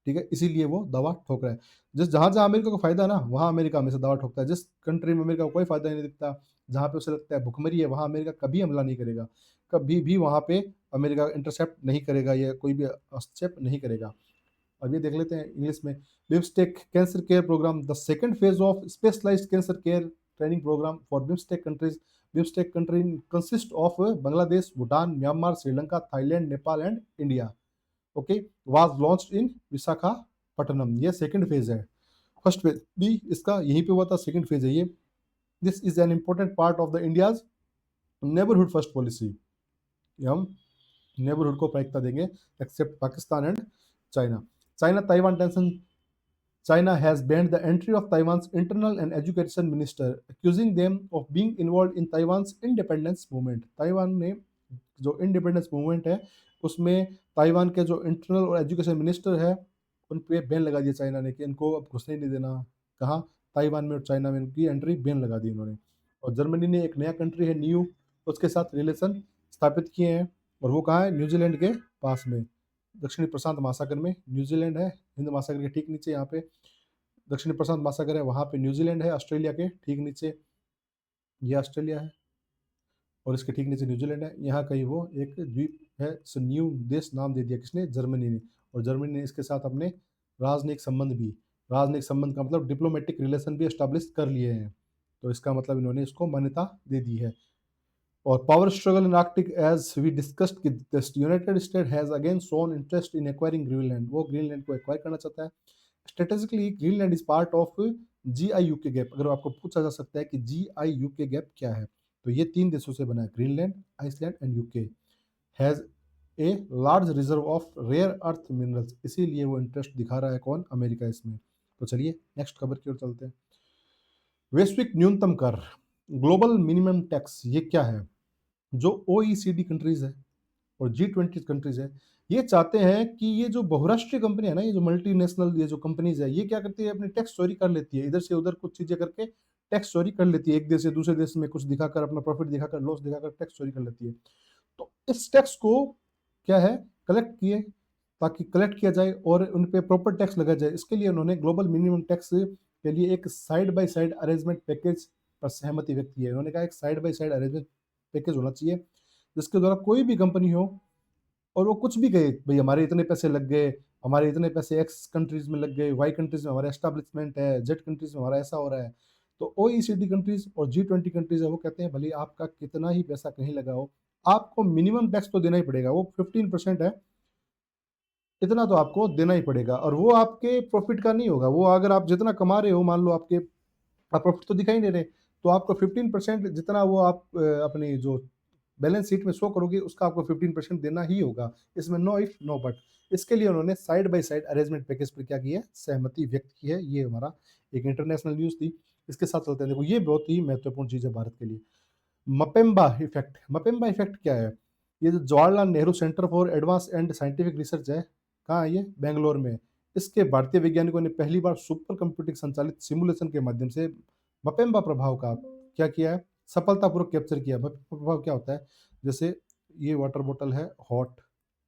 ठीक है? इसीलिए वो दवा ठोक रहा है। जहाँ-जहाँ अमेरिका को फ़ायदा है ना, वहाँ अमेरिका हमेशा दवा ठोकता है। जिस कंट्री में अमेरिका को कोई फ़ायदा नहीं दिखता, जहाँ पे उसे लगता है भुखमरी है, वहाँ अमेरिका कभी हमला नहीं करेगा। कभी भी वहाँ पे अमेरिका इंटरसेप्ट नहीं करेगा, या कोई भी हस्तक्षेप नहीं करेगा। अब ये देख लेते हैं इंग्लिश में। BIMSTEC cancer care programme, the second phase of specialised cancer care training programme for BIMSTEC countries. BIMSTEC country consist of Bangladesh, Bhutan, Myanmar, Sri Lanka, Thailand, Nepal and India. Okay, was launched in Visakhapatnam. ये सेकंड फेज है। फर्स्ट फेज भी इसका यहीं पे हुआ था, सेकंड फेज है ये। This is an important part of the India's neighbourhood first policy. हम नेबरहुड को प्राथमिकता देंगे except Pakistan and China. China Taiwan tension, China has banned the entry of Taiwan's internal and education minister, accusing them of being involved in Taiwan's independence movement. Taiwan ने जो इंडिपेंडेंस मूवमेंट है, उसमें ताइवान के जो इंटरनल और एजुकेशन मिनिस्टर है, उन पे बैन लगा दिया चाइना ने कि इनको अब घुसने ही नहीं देना। कहाँ? ताइवान में और चाइना में इनकी एंट्री बैन लगा दी उन्होंने। और जर्मनी ने एक नया कंट्री है न्यू, उसके साथ रिलेशन स्थापित किए हैं, और वो कहाँ है? न्यूजीलैंड के पास में, दक्षिणी प्रशांत महासागर में न्यूजीलैंड है, हिंद महासागर के ठीक नीचे यहाँ पे दक्षिणी प्रशांत महासागर है, वहाँ पे न्यूजीलैंड है, ऑस्ट्रेलिया के ठीक नीचे ये ऑस्ट्रेलिया है और इसके ठीक नीचे न्यूजीलैंड है। यहाँ कहीं वो एक द्वीप है, इसे न्यू देश नाम दे दिया किसने? जर्मनी ने। और जर्मनी ने इसके साथ अपने राजनयिक संबंध का मतलब डिप्लोमेटिक रिलेशन भी एस्टैब्लिश कर लिए हैं। तो इसका मतलब इन्होंने इसको मान्यता दे दी है। और power struggle in Arctic, as we discussed that the United State has again shown interest in acquiring Greenland. वो ग्रीनलैंड को एक्वायर करना चाहता है। Strategically Greenland is part of GI-UK gap. अगर आपको पूछा जा सकता है कि GI-UK गैप क्या है, तो ये 3 देशों से बना है, Greenland, Iceland and UK. Has a large reserve of rare earth minerals, इसीलिए वो इंटरेस्ट दिखा रहा है कौन? अमेरिका इसमें। तो चलिए नेक्स्ट खबर की ओर चलते हैं। वैश्विक न्यूनतम कर, ग्लोबल मिनिमम टैक्स, ये क्या है? जो OECD कंट्रीज है और G20 कंट्रीज है, ये चाहते हैं कि ये जो बहुराष्ट्रीय कंपनी है ना, ये जो मल्टीनेशनल ये जो कंपनीज है, ये क्या करती है? अपनी टैक्स चोरी कर लेती है, इधर से उधर कुछ चीजें करके टैक्स चोरी कर लेती है, एक देश से दूसरे देश में कुछ दिखाकर, अपना प्रॉफिट दिखाकर, लॉस दिखाकर टैक्स चोरी कर लेती है। तो इस टैक्स को क्या है? कलेक्ट किए, ताकि कलेक्ट किया जाए और उन पे प्रॉपर टैक्स लगाया जाए। इसके लिए उन्होंने ग्लोबल मिनिमम टैक्स के लिए एक side by side arrangement package पर सहमति व्यक्त की है। उन्होंने कहा एक side by side arrangement package होना चाहिए, जिसके द्वारा कोई भी कंपनी हो और वो कुछ भी कहे, भाई हमारे इतने पैसे लग गए, हमारे इतने पैसे एक्स कंट्रीज में लग गए, वाई कंट्रीज में हमारा एस्टेब्लिशमेंट है, जेड कंट्रीज में हमारा ऐसा हो रहा है। तो OECD कंट्रीज और G20 कंट्रीज है, वो कहते हैं भले आपका कितना ही पैसा कहीं लगा हो, आपको मिनिमम टैक्स तो देना ही पड़ेगा। वो 15% है, इतना तो आपको देना ही पड़ेगा। और वो आपके प्रॉफिट का नहीं होगा, वो अगर आप जितना कमा रहे हो, मान लो आपके आप प्रॉफिट तो दिखाई नहीं रहे, तो आपको 15% जितना वो आप अपनी जो बैलेंस शीट में शो करोगे, उसका आपको 15% देना ही होगा। इसमें नो इफ नो बट। इसके लिए उन्होंने side by side arrangement package पर क्या किया है? सहमति व्यक्त की है। ये हमारा एक इंटरनेशनल न्यूज थी। इसके साथ चलते हैं, देखो ये बहुत ही महत्वपूर्ण चीज है भारत के लिए। मपेम्बा इफेक्ट। मपेम्बा इफेक्ट क्या है? ये जो Jawaharlal Nehru centre for advance and scientific research है, कहाँ है ये? बेंगलोर में। इसके भारतीय वैज्ञानिकों ने पहली बार सुपर कंप्यूटिंग संचालित सिमुलेशन के माध्यम से मपेम्बा प्रभाव का क्या किया है? सफलतापूर्वक कैप्चर किया। मपेम्बा प्रभाव क्या होता है? जैसे ये वाटर बोतल है हॉट,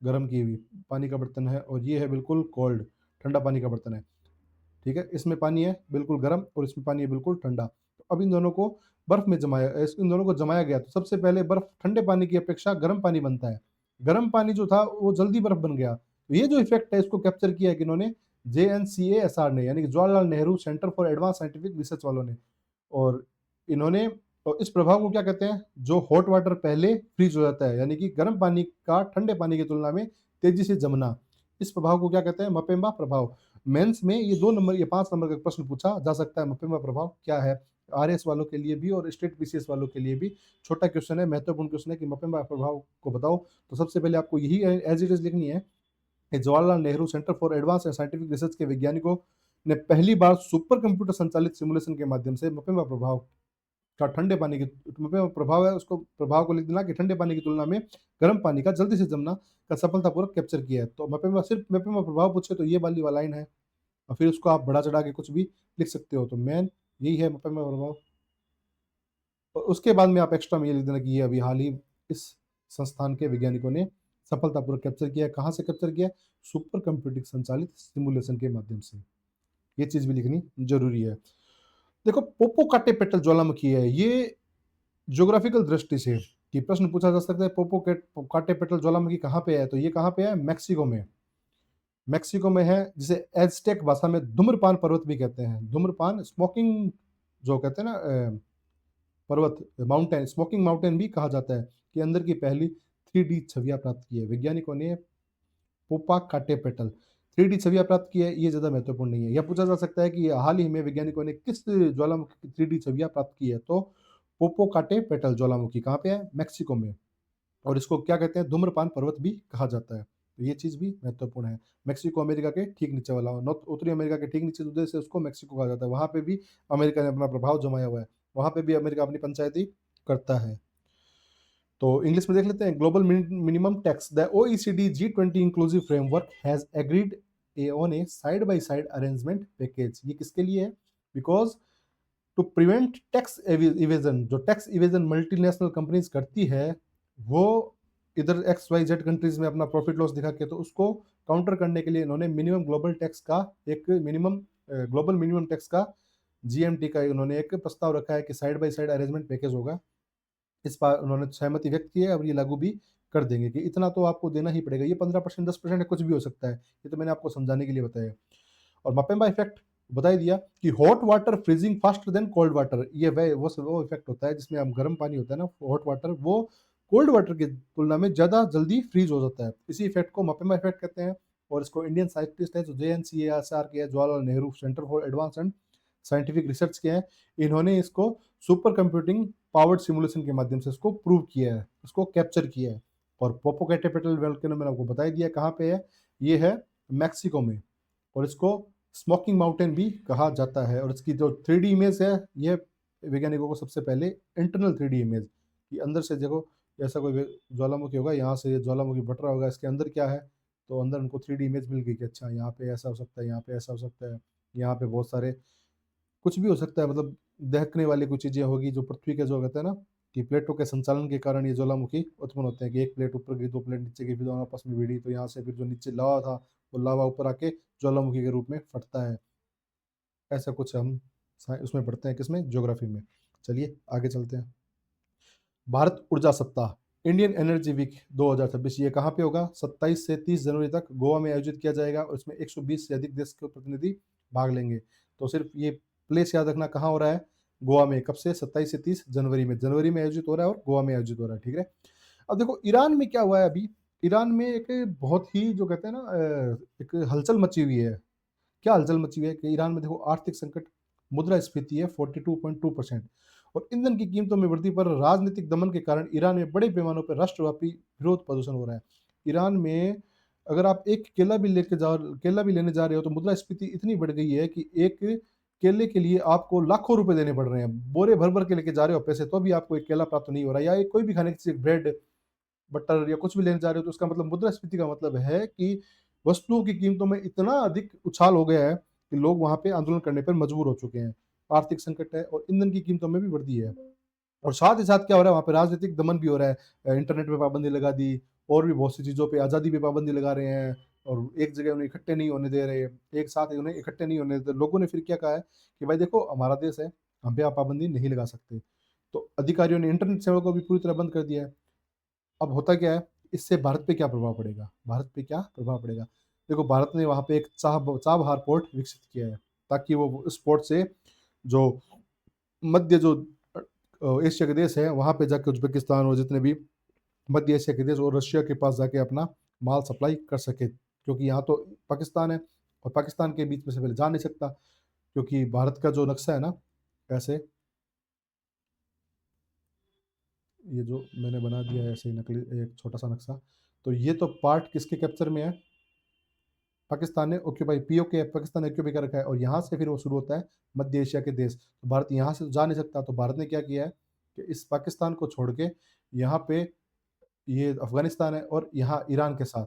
गर्म की हुई, पानी का बर्तन है, और ये है बिल्कुल कोल्ड, ठंडा पानी का बर्तन है। ठीक है, इसमें पानी है बिल्कुल गर्म और इसमें पानी है बिल्कुल ठंडा। तो अब इन दोनों को बर्फ में जमाया, इन दोनों को जमाया गया, तो सबसे पहले बर्फ ठंडे पानी की अपेक्षा गर्म पानी बनता है। गर्म पानी जो था वो जल्दी बर्फ बन गया। तो ये जो इफेक्ट है, इसको कैप्चर किया है कि इन्होंने JNCASR ने, यानी कि Jawaharlal Nehru centre for advance scientific research वालों ने। और इन्होंने, और इस प्रभाव को क्या कहते हैं? जो हॉट वाटर पहले फ्रीज हो जाता है, यानी कि गर्म पानी का ठंडे पानी की तुलना में तेजी से जमना, इस प्रभाव को क्या कहते हैं? मपेम्बा प्रभाव। मेंस में ये 2 नंबर, ये 5 नंबर का प्रश्न पूछा जा सकता है, मपेम्बा प्रभाव क्या है? RS वालों के लिए भी और स्टेट BCS वालों के लिए भी छोटा क्वेश्चन है, महत्वपूर्ण क्वेश्चन है कि मपेम्बा प्रभाव को बताओ। तो सबसे पहले आपको यही एज इट इज लिखनी है कि Jawaharlal Nehru centre for advance and scientific research के वैज्ञानिकों ने पहली बार सुपर कंप्यूटर संचालित सिमुलेशन के माध्यम से मपेम्बा प्रभाव का ठंडे पानी के प्रभाव है, उसको प्रभाव को लिख देना कि ठंडे पानी की तुलना में गर्म पानी का जल्दी से जमना का सफलतापूर्वक कैप्चर किया है। तो मपेम्बा, सिर्फ मपेम्बा प्रभाव पूछे तो ये वाली लाइन है, और फिर उसको आप बढ़ा चढ़ा के कुछ भी लिख सकते हो। तो मेन यही है मपेम्बा प्रभाव। और उसके बाद में आप एक्स्ट्रा में ये लिख देना कि ये अभी हाल ही इस संस्थान के वैज्ञानिकों ने सफलतापूर्वक कैप्चर किया है। कहाँ से कैप्चर किया? सुपर कंप्यूटिंग संचालित सिमुलेशन के माध्यम से। ये चीज भी लिखनी जरूरी है। देखो, पोपोकाटेपेटल ज्वालामुखी है, ये ज्योग्राफिकल दृष्टि से कि प्रश्न पूछा जा सकता है, पोपोकाटेपेटल ज्वालामुखी कहाँ पे है? तो ये कहाँ पे है? मैक्सिको में। मैक्सिको में है, जिसे एज़टेक भाषा में धूम्रपान पर्वत भी कहते हैं। धूम्रपान, स्मोकिंग जो कहते हैं ना, पर्वत, माउंटेन, स्मोकिंग माउंटेन भी कहा जाता है, कि अंदर की पहली 3D छवियां प्राप्त की है वैज्ञानिकों ने। पोपाकाटेपेटल 3D छवियां प्राप्त की है, ये ज़्यादा महत्वपूर्ण नहीं है। यह पूछा जा सकता है कि हाल ही में वैज्ञानिकों ने किस ज्वालामुखी की 3D छवियां प्राप्त की है? तो पोपोकाटेपेटल ज्वालामुखी कहाँ पे है? मैक्सिको में। और इसको क्या कहते हैं? धूम्रपान पर्वत भी कहा जाता है। तो ये चीज़ भी महत्वपूर्ण है। मैक्सिको अमेरिका के ठीक नीचे वाला, नॉर्थ उत्तरी अमेरिका के ठीक नीचे जो देश है, उसको मैक्सिको कहा जाता है। वहाँ पे भी अमेरिका ने अपना प्रभाव जमाया हुआ है, वहाँ पे भी अमेरिका अपनी पंचायती करता है। तो इंग्लिश में देख लेते हैं। Global minimum tax, the OECD G20 inclusive framework has agreed on a side by side arrangement package. ये किसके लिए है? Because to prevent tax evasion, जो टैक्स इवेजन मल्टीनेशनल कंपनीज करती है, वो इधर XYZ कंट्रीज में अपना प्रॉफिट लॉस दिखा के, तो उसको काउंटर करने के लिए इन्होंने मिनिमम ग्लोबल टैक्स का एक मिनिमम ग्लोबल मिनिमम टैक्स का, जीएमटी का उन्होंने एक प्रस्ताव रखा है कि side by side arrangement package होगा। इस पर उन्होंने सहमति व्यक्त की है और ये लागू भी कर देंगे कि इतना तो आपको देना ही पड़ेगा। ये 15% 10% है, कुछ भी हो सकता है। ये तो मैंने आपको समझाने के लिए बताया। और मपेम्बा इफेक्ट बता ही दिया कि hot water freezing faster than cold water. ये वो इफेक्ट होता है जिसमें हम गर्म पानी होता है ना, हॉट वाटर, वो कोल्ड वाटर की तुलना में ज़्यादा जल्दी फ्रीज हो जाता है। इसी इफेक्ट को मपेम्बा इफेक्ट कहते हैं। और इसको इंडियन साइंटिस्ट है जो JNCAR के है, Jawaharlal Nehru centre for advance and scientific research के हैं, इन्होंने इसको सुपर कंप्यूटिंग पावर्ड सिमुलेशन के माध्यम से इसको प्रूव किया है, इसको कैप्चर किया है। और पोपोकेटेपेटल वोल्केनो मैंने आपको बता ही दिया कहाँ पे है, ये है मैक्सिको में। और इसको स्मोकिंग माउंटेन भी कहा जाता है। और इसकी जो 3D इमेज है, ये वैज्ञानिकों को सबसे पहले इंटरनल 3D इमेज कि अंदर से देखो, ऐसा कोई ज्वालामुखी होगा, यहाँ से ज्वालामुखी बट रहा होगा, इसके अंदर क्या है, तो अंदर उनको 3D इमेज मिल गई कि अच्छा यहाँ पे ऐसा हो सकता है, यहाँ पे ऐसा हो सकता है, यहाँ पे बहुत सारे कुछ भी हो सकता है, मतलब दहकने वाली कुछ चीज़ें होगी जो पृथ्वी के, जो कहते हैं ना कि प्लेटों के संचालन के कारण ये ज्वालामुखी उत्पन्न होते हैं कि एक प्लेट ऊपर गई, दो प्लेट नीचे गई, फिर दोनों आपस में भिड़ी, तो यहाँ से फिर जो नीचे लावा था वो लावा ऊपर आके ज्वालामुखी के रूप में फटता है। ऐसा कुछ हम उसमें पढ़ते हैं, किसमें, ज्योग्राफी में। चलिए आगे चलते हैं। भारत ऊर्जा सप्ताह, इंडियन एनर्जी वीक 2026, ये कहाँ पे होगा, 27 से 30 जनवरी तक गोवा में आयोजित किया जाएगा। और इसमें 120 से अधिक देश के प्रतिनिधि भाग लेंगे। तो सिर्फ ये प्लेस याद रखना, कहाँ हो रहा है, गोवा में। कब से, 27 से 30 जनवरी में। जनवरी में आयोजित हो रहा है और गोवा में आयोजित हो रहा है, ठीक है। अब देखो ईरान में क्या हुआ है अभी। ईरान में एक बहुत ही, जो कहते हैं ना, एक हलचल मची हुई है। क्या हलचल मची हुई है कि ईरान में देखो आर्थिक संकट, मुद्रास्फीति है 42.2%, और ईंधन की कीमतों में वृद्धि पर राजनीतिक दमन के कारण ईरान में बड़े पैमाने पर राष्ट्रव्यापी विरोध प्रदर्शन हो रहा है। ईरान में अगर आप एक केला भी लेने जा रहे हो तो मुद्रास्फीति इतनी बढ़ गई है कि एक केले के लिए आपको लाखों रुपए देने पड़ रहे हैं। बोरे भर भर के लेके जा रहे हो पैसे, तो भी आपको एक केला प्राप्त नहीं हो रहा है। या एक कोई भी खाने की चीज, ब्रेड बटर या कुछ भी लेने जा रहे हो, तो उसका मतलब, मुद्रास्फीति का मतलब है कि वस्तुओं की कीमतों में इतना अधिक उछाल हो गया है कि लोग वहां पे आंदोलन करने पर मजबूर हो चुके हैं। आर्थिक संकट है और ईंधन की कीमतों में भी वृद्धि है। और साथ ही साथ क्या हो रहा है, वहाँ पे राजनीतिक दमन भी हो रहा है। इंटरनेट पे पाबंदी लगा दी, और भी बहुत सी चीज़ों पे, आज़ादी पे पाबंदी लगा रहे हैं। और एक जगह उन्हें इकट्ठे नहीं होने दे रहे, एक साथ उन्हें इकट्ठे नहीं होने दे। लोगों ने फिर क्या कहा है कि भाई देखो, हमारा देश है, हम पे आप पाबंदी नहीं लगा सकते। तो अधिकारियों ने इंटरनेट सेवा को भी पूरी तरह बंद कर दिया है। अब होता क्या है, इससे भारत पे क्या प्रभाव पड़ेगा, भारत पे क्या प्रभाव पड़ेगा। देखो, भारत ने वहाँ पे एक चाबहार पोर्ट विकसित किया है, ताकि वो उस पोर्ट से जो मध्य, जो एशिया के देश है, वहाँ पे जाके उज्बेकिस्तान और जितने भी मध्य एशिया के देश और रशिया के पास जाके अपना माल सप्लाई कर सके। क्योंकि यहाँ तो पाकिस्तान है, और पाकिस्तान के बीच में से पहले जा नहीं सकता, क्योंकि भारत का जो नक्शा है ना, ऐसे, ये जो मैंने बना दिया है ऐसे ही नकली एक छोटा सा नक्शा, तो ये तो पार्ट किसके कैप्चर में है, पाकिस्तान ने ऑक्यूपाई, पीओके, पाकिस्तान ने ऑक्यूपाई कर रखा है। और यहाँ से फिर वो शुरू होता है मध्य एशिया के देश। तो भारत यहाँ से तो जा नहीं सकता, तो भारत ने क्या किया है कि इस पाकिस्तान को छोड़ के यहाँ पे, ये अफगानिस्तान है और यहाँ ईरान के साथ,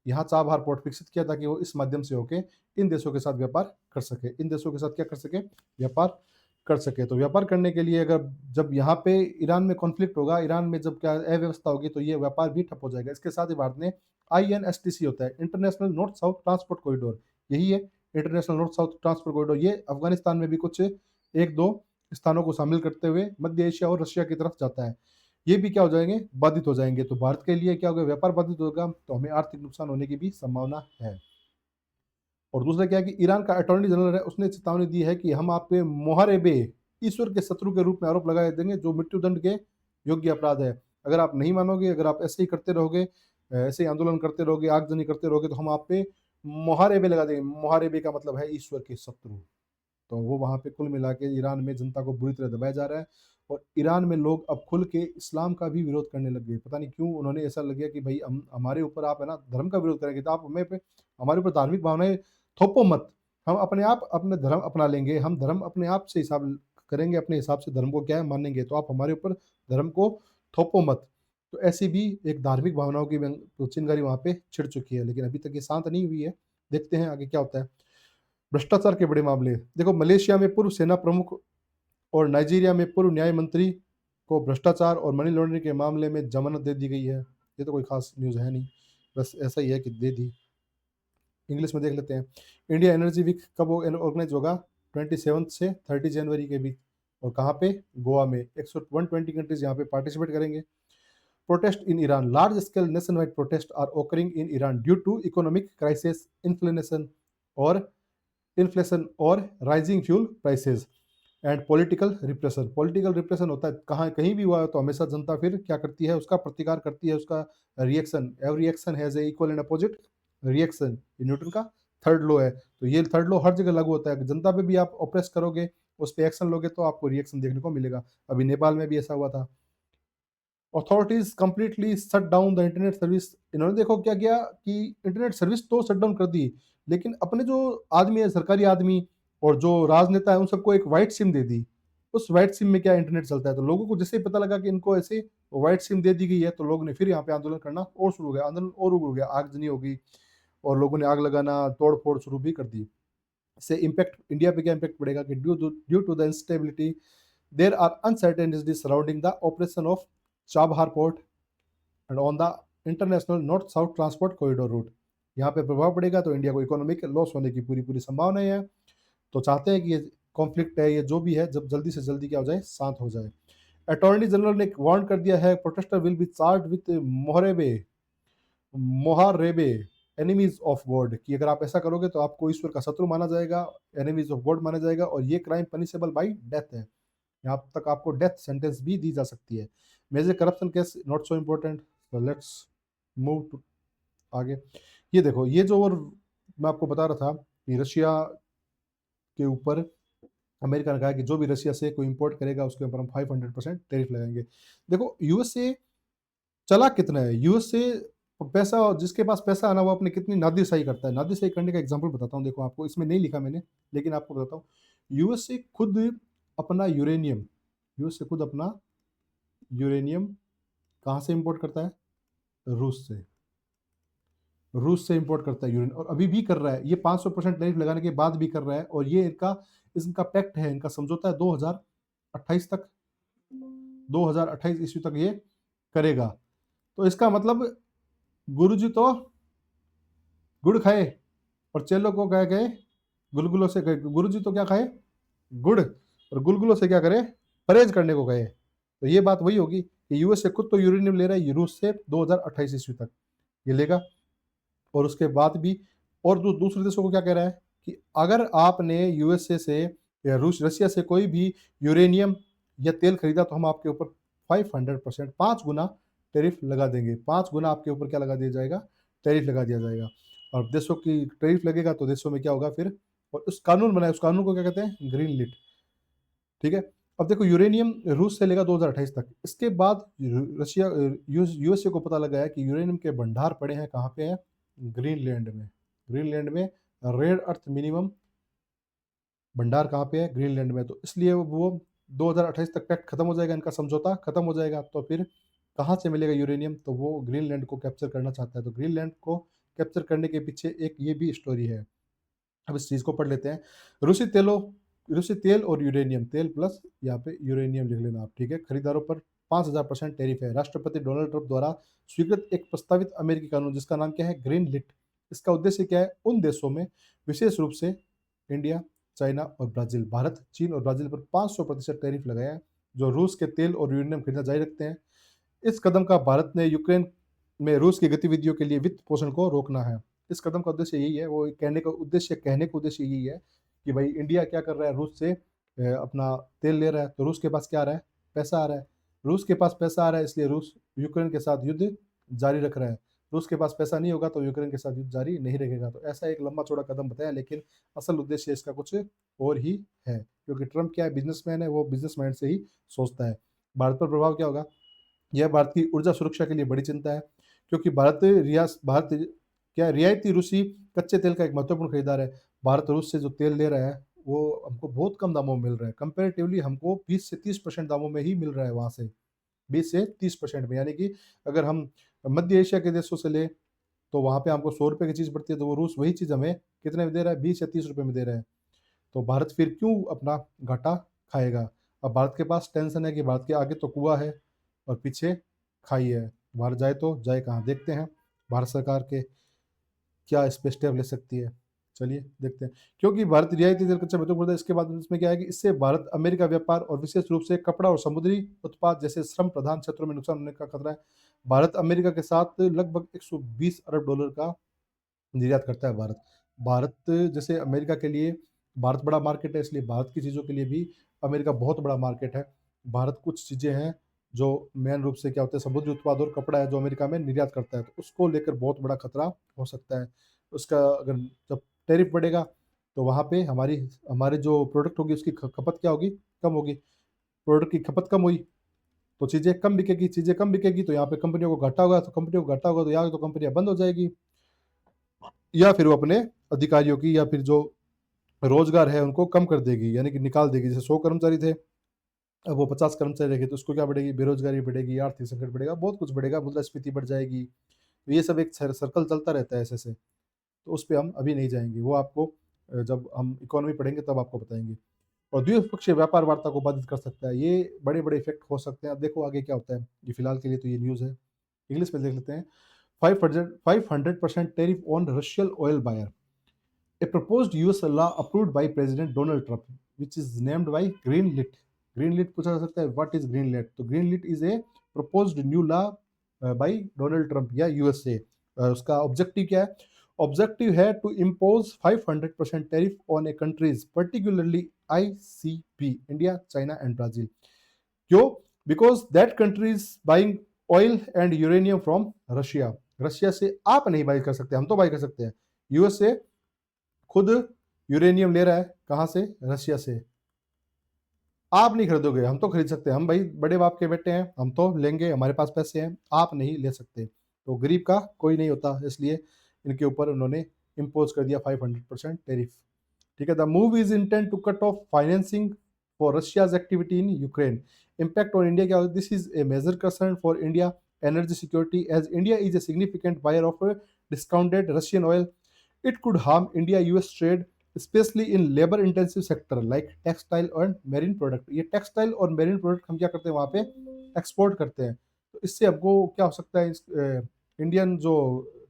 यहाँ चाबहार पोर्ट विकसित किया ताकि वो इस माध्यम से होके इन देशों के साथ व्यापार कर सके। इन देशों के साथ क्या कर सके, व्यापार कर सके। तो व्यापार करने के लिए, अगर जब यहाँ पे ईरान में कॉन्फ्लिक्ट होगा, ईरान में जब क्या अव्यवस्था होगी, तो ये व्यापार भी ठप हो जाएगा। इसके साथ ही भारत ने INSTC होता है, international north south transport corridor, यही है international north south transport corridor. ये अफगानिस्तान में भी कुछ एक दो स्थानों को शामिल करते हुए मध्य एशिया और रशिया की तरफ जाता है। ये भी क्या हो जाएंगे, बाधित हो जाएंगे। तो भारत के लिए क्या होगा, व्यापार बाधित होगा, तो हमें आर्थिक नुकसान होने की भी संभावना है। और दूसरा क्या है कि ईरान का अटॉर्नी जनरल है, उसने चेतावनी दी है कि हम आप पे मुहारेबे, ईश्वर के शत्रु के रूप में आरोप लगाए देंगे, जो मृत्युदंड के योग्य अपराध है। अगर आप नहीं मानोगे, अगर आप ऐसे ही करते रहोगे, ऐसे ही आंदोलन करते रहोगे, आगजनी करते रहोगे, तो हम आप पे मुहारेबे लगा देंगे। मुहारेबे का मतलब है ईश्वर के शत्रु। तो वो वहाँ पे कुल मिला के ईरान में जनता को बुरी तरह दबाया जा रहा है। और ईरान में लोग अब खुल के इस्लाम का भी विरोध करने लग गए। पता नहीं क्यों उन्होंने ऐसा लग गया कि भाई हम, हमारे ऊपर आप है ना धर्म का विरोध करेंगे, तो आप हमें पे, हमारे ऊपर धार्मिक भावनाएं थोपो मत। हम अपने आप अपने धर्म अपना लेंगे, हम धर्म अपने आप से हिसाब करेंगे, अपने हिसाब से धर्म को क्या है मानेंगे, तो आप हमारे ऊपर धर्म को थोपो मत। तो ऐसी भी एक धार्मिक भावनाओं की चिंगारी वहाँ पे छिड़ चुकी है, लेकिन अभी तक ये शांत नहीं हुई है। देखते हैं आगे क्या होता है। भ्रष्टाचार के बड़े मामले, देखो, मलेशिया में पूर्व सेना प्रमुख और नाइजीरिया में पूर्व न्याय मंत्री को भ्रष्टाचार और मनी लॉन्ड्रिंग के मामले में जमानत दे दी गई है। ये तो कोई खास न्यूज़ है नहीं, बस ऐसा ही है कि दे दी। इंग्लिश में देख लेते हैं। इंडिया एनर्जी वीक कब ऑर्गेनाइज होगा? 27 से 30 जनवरी के बीच। और कहाँ पे? गोवा में। 120 कंट्रीज यहाँ पे पार्टिसिपेट करेंगे। Protest in Iran, large scale nation wide protest are occurring in Iran due to economic crisis, inflation और rising fuel prices and political repression होता है। कहाँ कहीं भी हुआ है तो हमेशा जनता फिर क्या करती है? उसका प्रतिकार करती है, उसका reaction. Every reaction has a equal and opposite reaction, ये न्यूटन का थर्ड लॉ है। तो ये थर्ड लॉ हर जगह लागू होता है। जनता पे भी आप ऑप्रेस करोगे, उस पर एक्शन लोगे तो आपको रिएक्शन देखने को मिलेगा। अभी नेपाल में भी ऐसा हुआ था। Authorities completely shut down the internet service. इन्होंने देखो क्या किया कि इंटरनेट सर्विस तो शट डाउन कर दी, लेकिन अपने जो आदमी है, सरकारी आदमी और जो राजनेता है, उन सबको एक व्हाइट सिम दे दी। उस व्हाइट सिम में क्या इंटरनेट चलता है। तो लोगों को जैसे ही पता लगा कि इनको ऐसे व्हाइट सिम दे दी गई है, तो लोगों ने फिर यहाँ पे आंदोलन करना और शुरू हो गया। आंदोलन और उग्र हो गया, आगजनी हो गई और लोगों ने आग लगाना, तोड़ फोड़ शुरू भी कर दी। इससे इम्पैक्ट इंडिया पे क्या इम्पैक्ट पड़ेगा कि due to the instability there are uncertainties surrounding the operation of Chabahar port and on the international north south transport corridor route. यहाँ पे प्रभाव पड़ेगा तो इंडिया को इकोनॉमिक लॉस होने की पूरी पूरी संभावना है। तो चाहते हैं कि ये कॉन्फ्लिक्ट है, ये जो भी है, जब जल्दी से जल्दी क्या हो जाए, शांत हो जाए। अटॉर्नी जनरल ने वार्न कर दिया है, protester will be charge with मोहारेबे एनिमीज ऑफ गॉड, कि अगर आप ऐसा करोगे तो आपको ईश्वर का शत्रु माना जाएगा, एनिमीज ऑफ गॉड माना जाएगा, और ये क्राइम पनिशेबल बाई डेथ है। यहाँ तक आपको डेथ सेंटेंस भी दी जा सकती है। Major corruption case not so important, तो लेट्स मूव टू आगे। ये देखो, ये जो और मैं आपको बता रहा था कि रशिया के ऊपर अमेरिका ने कहा कि जो भी रशिया से कोई इंपोर्ट करेगा उसके ऊपर हम 500% टैरिफ लगाएंगे। देखो यूएसए चला कितना है, यूएसए पैसा, जिसके पास पैसा आना वो अपने कितनी नादिरशाही करता है। नादिरशाही करने का एग्जांपल बताता हूँ, देखो आपको, इसमें नहीं लिखा मैंने लेकिन आपको बताता हूँ। यूएसए खुद अपना यूरेनियम यूएसए खुद अपना यूरेनियम कहाँ से इंपोर्ट करता है? रूस से इंपोर्ट करता है यूरेनियम, और अभी भी कर रहा है। ये 500% टैरिफ लगाने के बाद भी कर रहा है, और ये इनका पैक्ट है, इनका समझौता है 2028 तक, 2028 ईस्वी तक ये करेगा। तो इसका मतलब गुरुजी तो गुड़ खाए और चेलों को क्या कहे? गुलगुलों से कहे। गुरुजी तो क्या खाए? गुड़, और गुलगुलों से क्या करे? परहेज करने को कहे। तो ये बात वही होगी कि यूएस से खुद तो यूरेनियम ले रहा है रूस से 2028 ईस्वी तक ये लेगा, और उसके बाद भी। और दूसरे देशों को क्या कह रहा है कि अगर आपने यूएसए से या रशिया से कोई भी यूरेनियम या तेल खरीदा तो हम आपके ऊपर 500% 5 गुना टैरिफ लगा देंगे। 5 गुना आपके ऊपर क्या लगा दिया जाएगा? टैरिफ लगा दिया जाएगा। और देशों की टैरिफ लगेगा तो देशों में क्या होगा फिर? और उस कानून बनाए, उस कानून को क्या कहते हैं? Green lit. ठीक है। अब देखो, यूरेनियम रूस से लेगा 2028 तक। इसके बाद रशिया यूएसए को पता लगा है कि यूरेनियम के भंडार पड़े हैं, कहाँ पे हैं? ग्रीनलैंड में। ग्रीनलैंड में रेड अर्थ मिनिमम भंडार कहाँ पे है? ग्रीनलैंड में। तो इसलिए वो 2028 तक पैक्ट खत्म हो जाएगा, इनका समझौता खत्म हो जाएगा। तो फिर कहाँ से मिलेगा यूरेनियम? तो वो ग्रीनलैंड को कैप्चर करना चाहता है। तो ग्रीनलैंड को कैप्चर करने के पीछे एक ये भी स्टोरी है। अब इस चीज़ को पढ़ लेते हैं। रूसी तेल और यूरेनियम, तेल प्लस यहाँ पे यूरेनियम लिख लेना आप, ठीक है। खरीदारों पर 5000% टैरिफ है। राष्ट्रपति डोनाल्ड ट्रंप द्वारा स्वीकृत एक प्रस्तावित अमेरिकी कानून, जिसका नाम क्या है? Green lit. इसका उद्देश्य क्या है? उन देशों में, विशेष रूप से इंडिया, चाइना और ब्राजील, भारत, चीन और ब्राजील पर 500% टैरिफ लगाया है, जो रूस के तेल और यूरेनियम खरीदना जारी रखते हैं। इस कदम का भारत ने यूक्रेन में रूस की गतिविधियों के लिए वित्त पोषण को रोकना है। इस कदम का उद्देश्य यही है, वो कहने का उद्देश्य यही है कि भाई इंडिया क्या कर रहा है? रूस से अपना तेल ले रहा है, तो रूस के पास क्या आ रहा है? पैसा आ रहा है। रूस के पास पैसा आ रहा है, इसलिए रूस यूक्रेन के साथ युद्ध जारी रख रहा है। रूस के पास पैसा नहीं होगा तो यूक्रेन के साथ युद्ध जारी नहीं रखेगा। तो ऐसा एक लंबा चौड़ा कदम बताया, लेकिन असल उद्देश्य इसका कुछ और ही है, क्योंकि ट्रंप क्या है? बिजनेसमैन है, वो बिजनेस माइंड से ही सोचता है। भारत पर प्रभाव क्या होगा? यह भारत की ऊर्जा सुरक्षा के लिए बड़ी चिंता है, क्योंकि भारत क्या रियायती रूसी कच्चे तेल का एक महत्वपूर्ण खरीदार है। भारत रूस से जो तेल ले रहा है वो हमको बहुत कम दामों में मिल रहा है। कंपैरेटिवली हमको 20 से 30% दामों में ही मिल रहा है वहाँ से, 20 से 30% में। यानी कि अगर हम मध्य एशिया के देशों से ले तो वहाँ पे हमको 100 रुपये की चीज़ पड़ती है, तो वो रूस वही चीज़ हमें कितने में दे रहा है? 20 या 30 रुपये में दे रहा है। तो भारत फिर क्यों अपना घाटा खाएगा? अब भारत के पास टेंशन है कि भारत के आगे तो कुआं है और पीछे खाई है। भारत जाए तो जाए कहाँ? देखते हैं भारत सरकार के क्या इस पे स्टेप ले सकती है। चलिए देखते हैं। क्योंकि भारत रियायती तेल कच्चा महत्वपूर्ण है, इसके बाद इसमें क्या है कि इससे भारत अमेरिका व्यापार और विशेष रूप से कपड़ा और समुद्री उत्पाद जैसे श्रम प्रधान क्षेत्रों में नुकसान होने का खतरा है। भारत अमेरिका के साथ लगभग 120 अरब डॉलर का निर्यात करता है भारत। भारत जैसे अमेरिका के लिए भारत बड़ा मार्केट है, इसलिए भारत की चीज़ों के लिए भी अमेरिका बहुत बड़ा मार्केट है। भारत कुछ चीज़ें हैं जो मेन रूप से क्या होते हैं, समुद्री उत्पाद और कपड़ा है जो अमेरिका में निर्यात करता है, तो उसको लेकर बहुत बड़ा खतरा हो सकता है। उसका अगर जब टैरिफ बढ़ेगा तो वहाँ पे हमारे जो प्रोडक्ट होगी उसकी खपत क्या होगी, कम होगी। प्रोडक्ट की खपत कम हुई तो चीज़ें कम बिकेगी तो यहाँ पे कंपनियों को घाटा होगा, तो कंपनियों को घाटा होगा तो यहाँ तो कंपनियाँ बंद हो जाएगी, या फिर वो अपने अधिकारियों की या फिर जो रोजगार है उनको कम कर देगी, यानी कि निकाल देगी। जैसे 100 कर्मचारी थे, अब वो 50 कर्मचारी रखे तो उसको क्या बढ़ेगी, बेरोजगारी बढ़ेगी, आर्थिक संकट बढ़ेगा, बहुत कुछ बढ़ेगा, मुद्रास्फीति बढ़ जाएगी। तो ये सब एक सर्कल चलता रहता है ऐसे। तो उस पे हम अभी नहीं जाएँगे, वो आपको जब हम इकोनॉमी पढ़ेंगे तब आपको बताएँगे। और द्विपक्षीय व्यापार वार्ता को बाधित कर सकता है, ये बड़े-बड़े इफ़ेक्ट हो सकते हैं। अब देखो आगे क्या होता है, ये फिलहाल के लिए तो ये न्यूज़ है। इंग्लिश में देख लेते हैं। 500% tariff on Russian oil buyer. A proposed US law approved by President Donald Trump, which is named by Greenlit. Greenlit पूछा जा सकता है, what is Greenlit? तो Greenlit is a proposed new law by Donald Trump या USA. उसका ऑब्जेक्टिव क्या है? ऑब्जेक्टिव है to impose 500% tariff on a countries particularly ICP, India, China and Brazil. क्यों? Because that country is buying oil and uranium from Russia. Russia से आप नहीं बाई कर सकते, हम तो बाई कर सकते हैं। यूएसए खुद यूरेनियम ले रहा है, कहां से? रशिया से। आप नहीं खरीदोगे, हम तो खरीद सकते हैं, हम भाई बड़े बाप के बेटे हैं, हम तो लेंगे, हमारे पास पैसे हैं, आप नहीं ले सकते। तो गरीब का कोई नहीं होता, इसलिए इनके ऊपर उन्होंने इम्पोज कर दिया 500% टैरिफ। ठीक है। The move is intend to cut off financing for Russia's activity in Ukraine. Impact on India क्या होगा? This is a major concern for India energy security as India is a significant buyer of discounted Russian oil. It could harm India US trade specially in labour intensive sector like textile और मेरीन प्रोडक्ट। ये टेक्सटाइल और मेरीन प्रोडक्ट हम क्या करते हैं, वहाँ पे एक्सपोर्ट करते हैं। तो इससे हमको क्या हो सकता है, इंडियन जो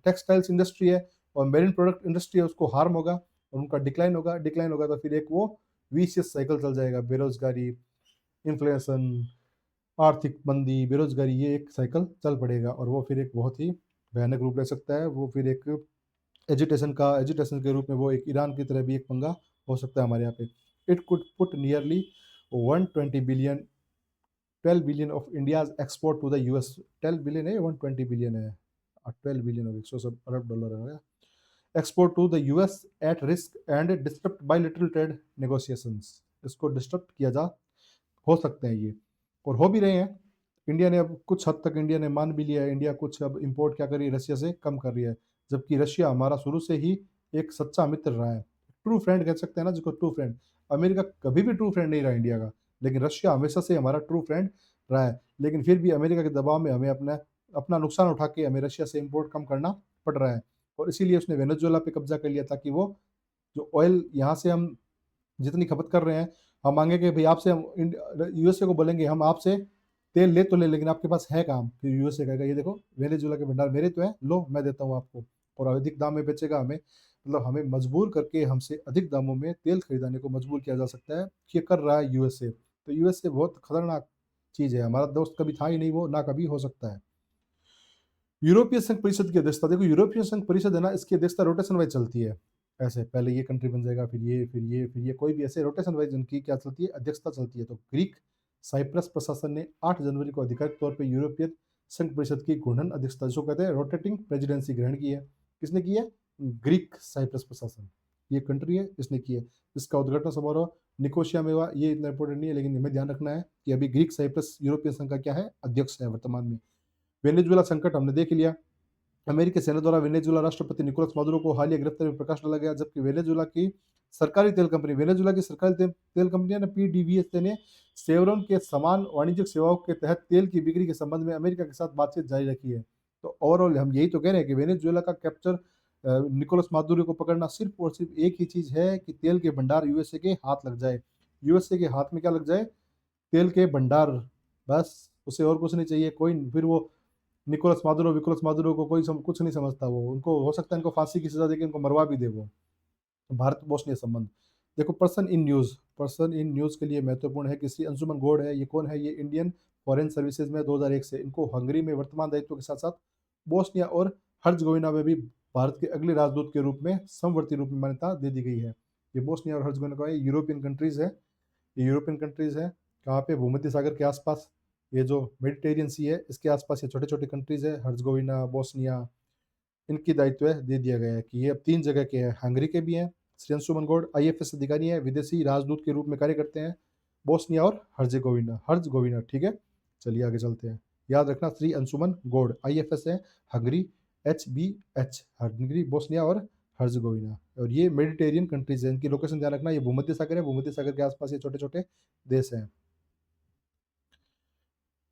टेक्सटाइल्स इंडस्ट्री है और मेरीन प्रोडक्ट इंडस्ट्री है उसको हार्म होगा और उनका डिक्लाइन होगा तो फिर एक वो विशियस साइकिल चल जाएगा, बेरोजगारी, इन्फ्लेशन, आर्थिक मंदी, बेरोजगारी, ये एक साइकिल चल पड़ेगा और वो फिर एक बहुत ही भयानक रूप ले सकता है। वो फिर एक एजिटेशन के रूप में वो एक ईरान की तरह भी एक पंगा हो सकता है हमारे यहाँ पे। It could put nearly 120 billion 12 billion of India's export to the US. 12 billion है, 120 बिलियन है, 12 बिलियन हो गया, 100 अरब डॉलर हो गया। Export to the US at risk and disturb bilateral trade negotiations. इसको डिस्टर्ब किया जा हो सकते हैं ये, और हो भी रहे हैं। इंडिया ने अब कुछ हद तक इंडिया ने मान भी लिया है। इंडिया कुछ अब इंपोर्ट क्या कर रही है, रशिया से कम कर रही है, जबकि रशिया हमारा शुरू से ही एक सच्चा मित्र रहा है, ट्रू फ्रेंड कह सकते हैं ना जिसको, ट्रू फ्रेंड। अमेरिका कभी भी ट्रू फ्रेंड नहीं रहा इंडिया का, लेकिन रशिया हमेशा से हमारा ट्रू फ्रेंड रहा है। लेकिन फिर भी अमेरिका के दबाव में हमें अपना अपना नुकसान उठा के हमें रशिया से इम्पोर्ट कम करना पड़ रहा है, और इसीलिए उसने वेनेजुएला पे कब्जा कर लिया ताकि वो जो ऑयल यहाँ से हम जितनी खपत कर रहे हैं, हम मांगेंगे भाई आपसे, हम यूएसए को बोलेंगे हम आपसे तेल ले तो ले, लेकिन आपके पास है काम, फिर यूएसए कहेगा ये देखो वेनेजुएला के भंडार मेरे तो है, लो मैं देता हूँ आपको, और अधिक दाम में बेचेगा हमें। मतलब हमें मजबूर करके हमसे अधिक दामों में तेल खरीदाने को मजबूर किया जा सकता है, ये कर रहा है यूएसए। तो यूएसए बहुत खतरनाक चीज़ है, हमारा दोस्त कभी था ही नहीं, वो ना कभी हो सकता है। यूरोपीय संघ परिषद की अध्यक्षता, देखो यूरोपीय संघ परिषद है ना, इसकी अध्यक्षता रोटेशन वाइज चलती है। ऐसे पहले ये कंट्री बन जाएगा, फिर ये, फिर ये, फिर ये, कोई भी ऐसे रोटेशन वाइज उनकी क्या चलती है, अध्यक्षता चलती है। तो ग्रीक साइप्रस प्रशासन ने 8 जनवरी को आधिकारिक तौर पर यूरोपीय संघ परिषद की घूर्णन अध्यक्षता, जिसको कहते हैं रोटेटिंग प्रेसिडेंसी, ग्रहण की है। किसने की है? ग्रीक साइप्रस प्रशासन, ये कंट्री है, इसने की है। इसका उद्घाटन समारोह निकोशिया में हुआ। ये इतना इंपॉर्टेंट नहीं है, लेकिन हमें ध्यान रखना है कि अभी ग्रीक साइप्रस यूरोपीय संघ का क्या है, अध्यक्ष है वर्तमान में। वेनेजुएला संकट हमने देख लिया। अमेरिकी सेना द्वारा वेनेजुएला राष्ट्रपति निकोलस मादुरो को हालिया गिरफ्तारी में प्रकाश डाला गया, जबकि वेनेजुएला की सरकारी तेल कंपनी ने PDVSA ने शेवरॉन के समान वाणिज्यिक सेवाओं के तहत तेल की बिक्री के संबंध में अमेरिका के साथ बातचीत जारी रखी है। तो ओवरऑल हम यही तो कह रहे हैं कि वेनेजुएला का कैप्चर, निकोलस मादुरो को पकड़ना, सिर्फ और सिर्फ एक ही चीज है कि तेल के भंडार यूएसए के हाथ लग जाए। यूएसए के हाथ में क्या लग जाए? तेल के भंडार, बस उसे और कुछ नहीं चाहिए। कोई फिर वो निकोलस मादुरो विकोलस मादुरो को कोई कुछ नहीं समझता, वो उनको हो सकता है इनको फांसी की सजा देके इनको मरवा भी दे वो। भारत बोस्निया संबंध देखो, पर्सन इन न्यूज के लिए महत्वपूर्ण है कि श्री अंशुमन गौड़ है, ये कौन है? ये इंडियन फॉरेन सर्विसेज में 2001 से, इनको हंगरी में वर्तमान दायित्व के साथ साथ बोस्निया और हर्जगोविना में भी भारत के अगले राजदूत के रूप में समवर्ती रूप में मान्यता दे दी गई है। ये बोस्निया और हर्जगोविना का यूरोपियन कंट्रीज है, ये यूरोपियन कंट्रीज है। कहाँ पे? भूमध्य सागर के आसपास, ये जो मेडिटेरियन सी है इसके आसपास ये छोटे छोटे कंट्रीज है, हर्जगोविना, बोस्निया, इनकी दायित्व दे दिया गया है कि ये अब 3 जगह के हैं। हंगरी के भी हैं, श्री अंशुमन गौड़ आईएफएस अधिकारी हैं, विदेशी राजदूत के रूप में कार्य करते हैं, बोस्निया और हर्जगोविना। ठीक है, चलिए आगे चलते हैं। याद रखना, श्री अंशुमन गौड़ आईएफएस है, हंगरी HBH, हंगरी, बोस्निया और हर्जगोविना। और ये मेडिटेरियन कंट्रीज है, इनकी लोकेशन ध्यान रखना, ये भूमध्य सागर है, भूमध्य सागर के आसपास ये छोटे छोटे देश हैं।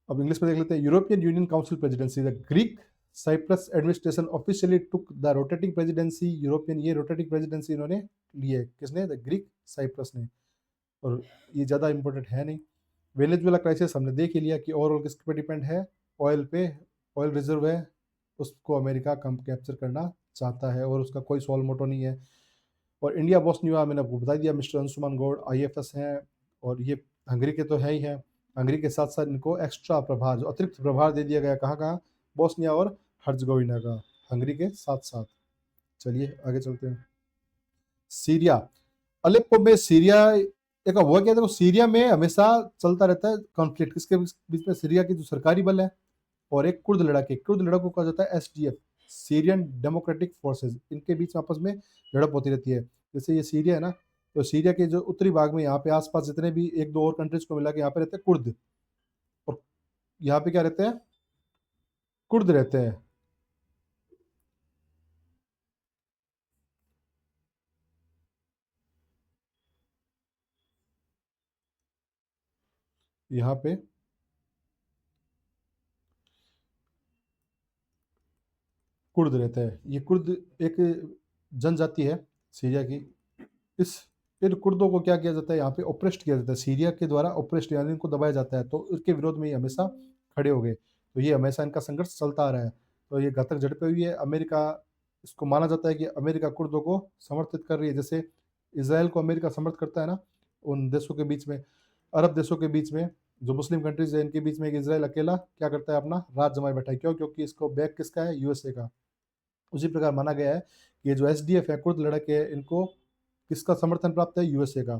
अब इंग्लिश में देख लेते हैं। European Union council presidency, the Greek Cyprus administration officially took the rotating presidency. European, ये रोटेटिंग प्रेसिडेंसी इन्होंने ली है, किसने? द ग्रीक साइप्रस ने। और ये ज़्यादा इंपॉर्टेंट है नहीं। वेनेजुएला क्राइसिस हमने देख ही लिया कि ओवरऑल किस पे डिपेंड है? ऑयल पे। ऑयल रिजर्व है, उसको अमेरिका कम कैप्चर करना चाहता है और उसका कोई सॉल मोटो नहीं है। और इंडिया बोस्निया मैंने आपको बता दिया, मिस्टर अंशुमान गौड़ आईएफएस हैं, और ये हंगरी के तो है ही हैं। हंगरी के साथ साथ इनको एक्स्ट्रा प्रभार, जो अतिरिक्त प्रभार दे दिया गया, कहाँ कहाँ? बोस्निया और हर्जगोविना का, हंगरी के साथ साथ। चलिए आगे चलते हैं। सीरिया, अलेप्पो में सीरिया एक हुआ क्या? देखो, सीरिया में हमेशा चलता रहता है कॉन्फ्लिक्ट, किसके बीच में? सीरिया की जो सरकारी बल है और एक कुर्द लड़ाके, कुर्द लड़ाकों को कहा जाता है एसडीएफ, सीरियन डेमोक्रेटिक फोर्सेस, इनके बीच में आपस में झड़प होती रहती है। जैसे ये सीरिया है ना, तो सीरिया के जो उत्तरी भाग में यहाँ पे आसपास जितने भी एक दो और कंट्रीज को मिला के यहाँ पे रहते हैं कुर्द, और यहाँ पे क्या रहते हैं? कुर्द रहते हैं। यहाँ पे कुर्द रहता है। ये कुर्द एक जनजाति है सीरिया की। इस इन कुर्दों को क्या किया जाता है? यहाँ पे ओप्रेस्ट किया जाता है, सीरिया के द्वारा ओप्रेस्ट, यानी इनको दबाया जाता है, तो इसके विरोध में ये हमेशा खड़े हो गए। तो ये हमेशा इनका संघर्ष चलता आ रहा है। तो ये घातक झड़पें हुई है। अमेरिका, इसको माना जाता है कि अमेरिका कुर्दों को समर्थित कर रही है, जैसे इसराइल को अमेरिका समर्थ करता है ना, उन देशों के बीच में, अरब देशों के बीच में, जो मुस्लिम कंट्रीज है इनके बीच में, इसराइल अकेला क्या करता है? अपना राज जमाए बैठा है। क्यों? क्योंकि इसको बैक किसका है? यूएसए का। उसी प्रकार माना गया है कि ये जो एसडीएफ है, कुर्द लड़के है, इनको किसका समर्थन प्राप्त है? यूएसए का।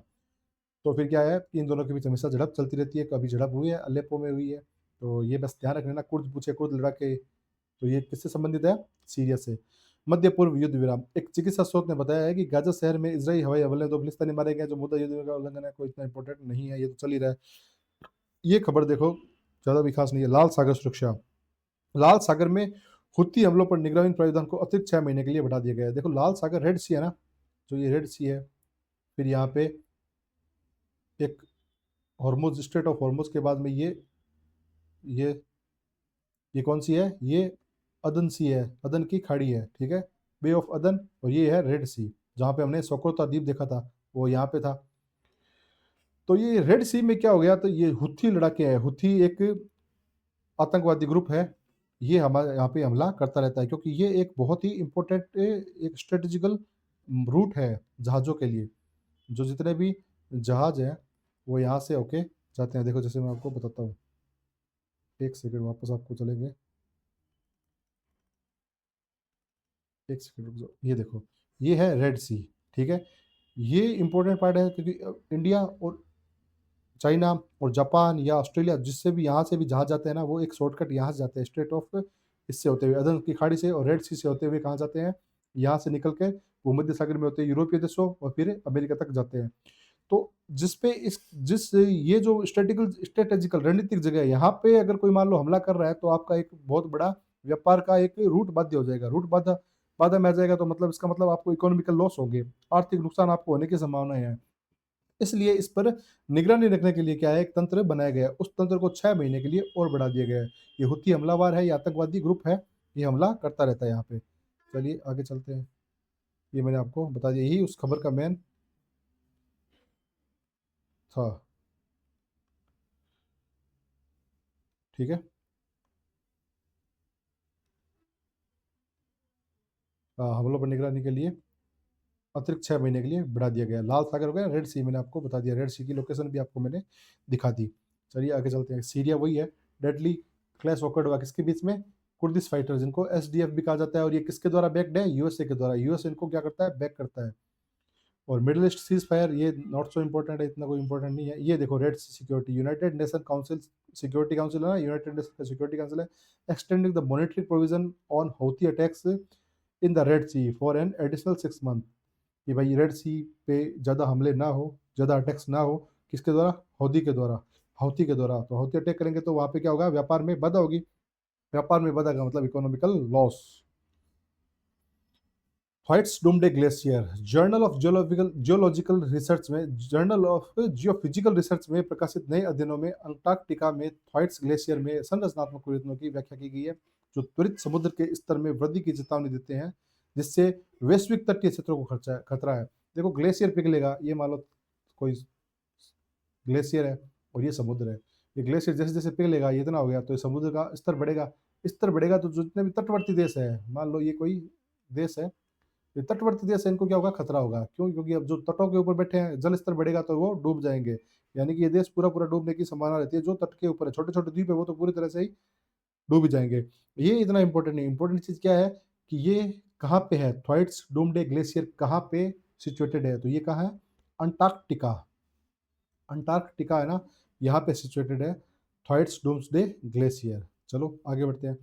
तो फिर क्या है कि इन दोनों के बीच हमेशा झड़प चलती रहती है। कभी झड़प हुई है, अलेप्पो में हुई है। तो ये बस ध्यान रखना, कुर्द पूछे, कुर्द लड़ाके, तो ये किससे संबंधित है? सीरिया से। मध्य पूर्व युद्ध विराम, एक चिकित्सा स्रोत ने बताया है कि गाजा शहर में इजरायली हवाई हमले में 2 फिलिस्तीनी मारे गए, जो मुद्दा युद्ध का उल्लंघन है, कोई इतना इंपॉर्टेंट नहीं है, ये तो चल ही रहा है। ये खबर देखो, ज्यादा भी खास नहीं है। लाल सागर सुरक्षा, लाल सागर में हुती हमलों पर निगरानी प्रावधान को अतिरिक्त 6 महीने के लिए बढ़ा दिया गया है। देखो, लाल सागर रेड सी है ना, जो ये रेड सी है, फिर यहाँ पे एक हॉर्मुज, स्ट्रेट ऑफ हॉर्मुज के बाद में ये ये कौन सी है? ये अदन सी है, अदन की खाड़ी है, ठीक है, बे ऑफ अदन। और ये है रेड सी, जहाँ पे हमने सोकोता द्वीप देखा था, वो यहाँ पे था। तो ये रेड सी में क्या हो गया? तो ये हुथी लड़ाके हैं, हुथी एक आतंकवादी ग्रुप है, ये हमारे यहाँ पे हमला करता रहता है, क्योंकि ये एक बहुत ही इंपॉर्टेंट एक स्ट्रेटेजिकल रूट है जहाज़ों के लिए। जो जितने भी जहाज हैं वो यहाँ से होके जाते हैं। देखो, जैसे मैं आपको बताता हूँ, एक सेकंड वापस आपको चलेंगे, एक सेकंड रुक जाओ। ये देखो, ये है रेड सी, ठीक है। ये इंपॉर्टेंट पार्ट है, क्योंकि इंडिया और चाइना और जापान या ऑस्ट्रेलिया, जिससे भी यहाँ से भी जहाज जाते हैं ना, वो एक शॉर्टकट यहाँ से जाते हैं, स्ट्रेट ऑफ इससे होते हुए, अदन की खाड़ी से और रेड सी से होते हुए कहाँ जाते हैं? यहाँ से निकल के भूमध्य सागर में होते हैं यूरोपीय देशों और फिर अमेरिका तक जाते हैं। तो जिसपे इस जिस ये जो स्ट्रेटेजिकल रणनीतिक जगह है, यहाँ पे अगर कोई मान लो हमला कर रहा है, तो आपका एक बहुत बड़ा व्यापार का एक रूट बाध्य हो जाएगा। रूट बाधा बाधा में आ जाएगा, तो मतलब इसका मतलब आपको इकोनॉमिकल लॉस होंगे, आर्थिक नुकसान आपको होने की संभावना है। इसलिए इस पर निगरानी रखने के लिए क्या है? एक तंत्र बनाया गया है। उस तंत्र को 6 महीने के लिए और बढ़ा दिया गया है। ये हुती हमलावर है, ये आतंकवादी ग्रुप है, ये हमला करता रहता है यहाँ पे। चलिए आगे चलते हैं। ये मैंने आपको बता दिया, यही उस खबर का मेन था, ठीक है। हमलों पर निगरानी के लिए अतिरिक्त 6 महीने के लिए बढ़ा दिया गया। लाल सागर हो गया, रेड सी मैंने आपको बता दिया, रेड सी की लोकेशन भी आपको मैंने दिखा दी। चलिए आगे चलते हैं। सीरिया वही है, डेडली क्लैश ऑकर्ड हुआ किसके बीच में? कुर्दिश फाइटर, जिनको एसडीएफ भी कहा जाता है, और ये किसके द्वारा बैक्ड है? यूएसए के द्वारा। यूएसए इनको क्या करता है? बैक करता है। और मिडिल ईस्ट सीज फायर, ये नॉट सो इंपॉर्टेंट है, इतना कोई इंपॉर्टेंट नहीं है। ये देखो Red Sea security, United Nation Council, security council है ना, यूनाइटेड नेशन का सिक्योरिटी काउंसिल है, extending the monitory provision on Houthi attacks in the Red Sea for an additional 6 month, कि भाई रेड सी पे ज़्यादा हमले ना हो, ज़्यादा अटैक्स ना हो, किसके द्वारा? हौदी के द्वारा, हौती के द्वारा। तो हौती अटैक करेंगे तो वहाँ पे क्या होगा? व्यापार में बाधा होगी, व्यापार में बाधा का मतलब economical loss. Thwaites doomsday glacier, journal of geological research में, जर्नल ऑफ जियोफिजिकल रिसर्च में प्रकाशित नए अध्ययनों में अंटार्कटिका में व्हाइट्स ग्लेशियर में संरचनात्मक परिवर्तनों की व्याख्या की गई है, जो त्वरित समुद्र के स्तर में वृद्धि की चेतावनी देते हैं, जिससे वैश्विक तटीय क्षेत्रों को खतरा है। देखो ग्लेशियर पिघलेगा, ये मान लो कोई ग्लेशियर है और ये समुद्र है, ये ग्लेशियर जैसे जैसे पिघलेगा, ये इतना हो गया तो ये समुद्र का स्तर बढ़ेगा, स्तर बढ़ेगा तो जितने भी तटवर्ती देश है, मान लो ये कोई देश है, ये तटवर्ती देश है, इनको क्या होगा? खतरा होगा। क्यों? क्योंकि अब जो तटों के ऊपर बैठे हैं, जल स्तर बढ़ेगा तो वो डूब जाएंगे, यानी कि ये देश पूरा पूरा डूबने की संभावना रहती है। जो तट के ऊपर है, छोटे छोटे द्वीप है, वो तो पूरी तरह से ही डूब ही जाएंगे। ये इतना इंपॉर्टेंट नहीं, इंपॉर्टेंट चीज क्या है कि ये कहाँ पे है? थ्वाइट्स डूमडे ग्लेशियर कहाँ पे सिचुएटेड है? तो ये कहाँ है? अंटार्कटिका, अंटार्कटिका है ना, यहाँ पे सिचुएटेड है थ्वाइट्स डूम्सडे ग्लेशियर। चलो आगे बढ़ते हैं।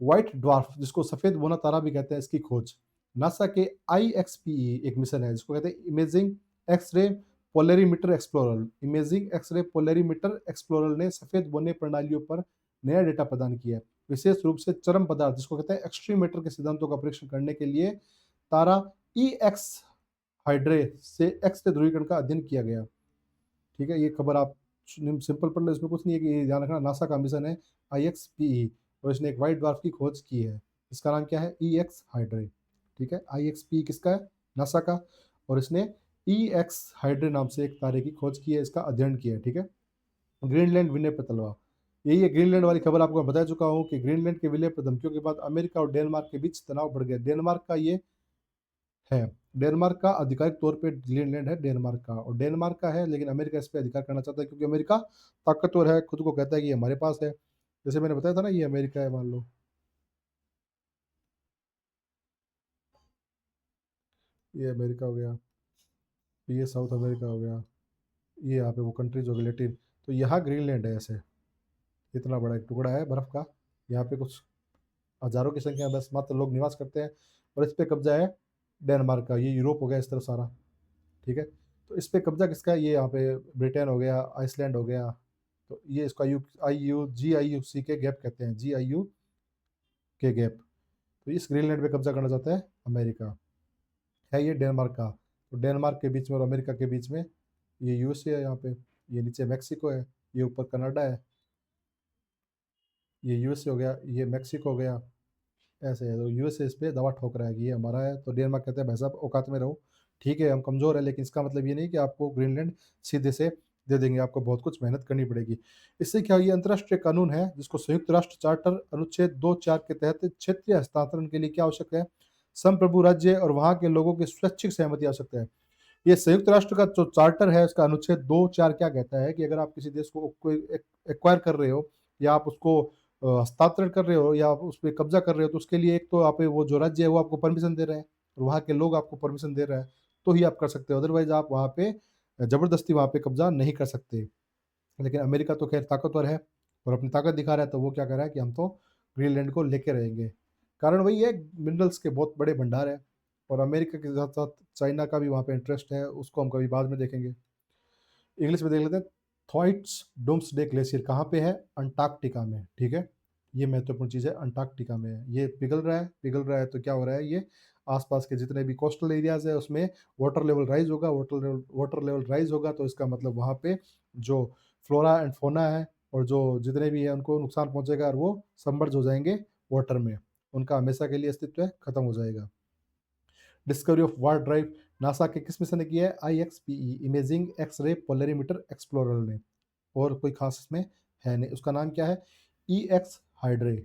व्हाइट ड्वार्फ, जिसको सफेद बोना तारा भी कहते हैं, इसकी खोज नासा के IXPE एक मिशन है, जिसको कहते हैं imaging X-ray polarimeter explorer. Imaging X-ray polarimeter explorer ने सफेद बोने प्रणालियों पर नया डेटा प्रदान किया है, विशेष रूप से चरम पदार्थ, जिसको कहते हैं एक्सट्रीमीटर के सिद्धांतों का परीक्षण करने के लिए तारा EX हाइड्रे से एक्स रे ध्रुवीकरण का अध्ययन किया गया। ठीक है, ये खबर आप सिंपल पढ़ लो, इसमें कुछ नहीं है, कि ये ध्यान रखना नासा का मिशन है IXPE, और इसने एक व्हाइट ड्वार्फ की खोज की है, इसका नाम क्या है? EX हाइड्रे। ठीक है, IXPE किसका है? नासा का, और इसने EX हाइड्रे नाम से एक तारे की खोज की है, इसका अध्ययन किया है। ठीक है, ग्रीनलैंड विनय प्रतलवा, यही है ग्रीनलैंड वाली खबर, आपको मैं बता चुका हूँ कि ग्रीनलैंड के विलय पर धमकियों के बाद अमेरिका और डेनमार्क के बीच तनाव बढ़ गया। डेनमार्क का ये है, डेनमार्क का आधिकारिक तौर पे ग्रीनलैंड है डेनमार्क का, और डेनमार्क का है, लेकिन अमेरिका इस पे अधिकार करना चाहता है, क्योंकि अमेरिका ताकतवर है, खुद को कहता है कि ये हमारे पास है। जैसे मैंने बताया था ना, ये अमेरिका है मान लो, ये अमेरिका हो गया, ये साउथ अमेरिका हो गया, ये यहाँ पे वो कंट्रीज हो गई लेटिन, तो यहाँ ग्रीनलैंड है, ऐसे इतना बड़ा एक टुकड़ा है बर्फ का, यहाँ पे कुछ हजारों की संख्या में बस मात्र लोग निवास करते हैं, और इस पे कब्जा है डेनमार्क का। ये यूरोप हो गया इस तरफ सारा। ठीक है, तो इस पे कब्जा किसका है? ये यहाँ पे ब्रिटेन हो गया, आइसलैंड हो गया, तो ये इसको GIUC के गैप कहते हैं, GIU के गैप। तो इस ग्रीनलैंड पे कब्जा करना चाहता है अमेरिका। है ये डेनमार्क का, तो डेनमार्क के बीच में और अमेरिका के बीच में ये यूएसए है, यहाँ पे ये नीचे मैक्सिको है, ये ऊपर कनाडा है, ये यूएसए हो गया, ये मैक्सिको हो गया, ऐसे है। तो यूएसए इस पे दवा ठोक रहा है कि ये हमारा है, तो डेनमार्क कहते हैं भाई साहब औकात में रहो। ठीक है, हम कमज़ोर है, लेकिन इसका मतलब ये नहीं कि आपको ग्रीनलैंड सीधे से दे देंगे, आपको बहुत कुछ मेहनत करनी पड़ेगी। इससे क्या, ये अंतर्राष्ट्रीय कानून है, जिसको संयुक्त राष्ट्र चार्टर अनुच्छेद 2.4 के तहत क्षेत्रीय हस्तांतरण के लिए क्या आवश्यक है? संप्रभु राज्य और वहाँ के लोगों की स्वैच्छिक सहमति आवश्यक है। ये संयुक्त राष्ट्र का जो चार्टर है, उसका अनुच्छेद 2.4 क्या कहता है कि अगर आप किसी देश को कोई एक्वायर कर रहे हो, या आप उसको हस्तांतरण कर रहे हो, या आप उस पर कब्जा कर रहे हो, तो उसके लिए एक तो आप वो जो राज्य है वो आपको परमिशन दे रहे हैं, और वहाँ के लोग आपको परमिशन दे रहे हैं, तो ही आप कर सकते हो, अदरवाइज आप वहाँ पे जबरदस्ती वहाँ पे कब्जा नहीं कर सकते। लेकिन अमेरिका तो खैर ताकतवर है और अपनी ताकत दिखा रहा है, तो वो क्या कर रहा है कि हम तो ग्रीनलैंड को लेके रहेंगे। कारण वही है, मिनरल्स के बहुत बड़े भंडार है, और अमेरिका के साथ साथ चाइना का भी वहाँ पे इंटरेस्ट है, उसको हम कभी बाद में देखेंगे। इंग्लिश में देख लेते हैं। थॉइट्स डूम्सडे ग्लेशियर कहाँ पे है? अंटार्कटिका में। ठीक है, ये महत्वपूर्ण चीज़ है, अंटार्कटिका में है, ये पिघल रहा है, पिघल रहा है, तो क्या हो रहा है, ये आसपास के जितने भी कोस्टल एरियाज है उसमें वाटर लेवल राइज होगा, वाटर लेवल राइज होगा, तो इसका मतलब वहाँ पे जो फ्लोरा एंड फोना है और जो जितने भी है उनको नुकसान पहुंचेगा, और वो सबमर्ज हो जाएंगे वाटर में, उनका हमेशा के लिए अस्तित्व है खत्म हो जाएगा। Discovery of war drive NASA के किस मिशन ने किया है? IXPE imaging X ray polarimeter explorer ने, और कोई खास इसमें है नहीं। उसका नाम क्या है? EX हाइड्रे।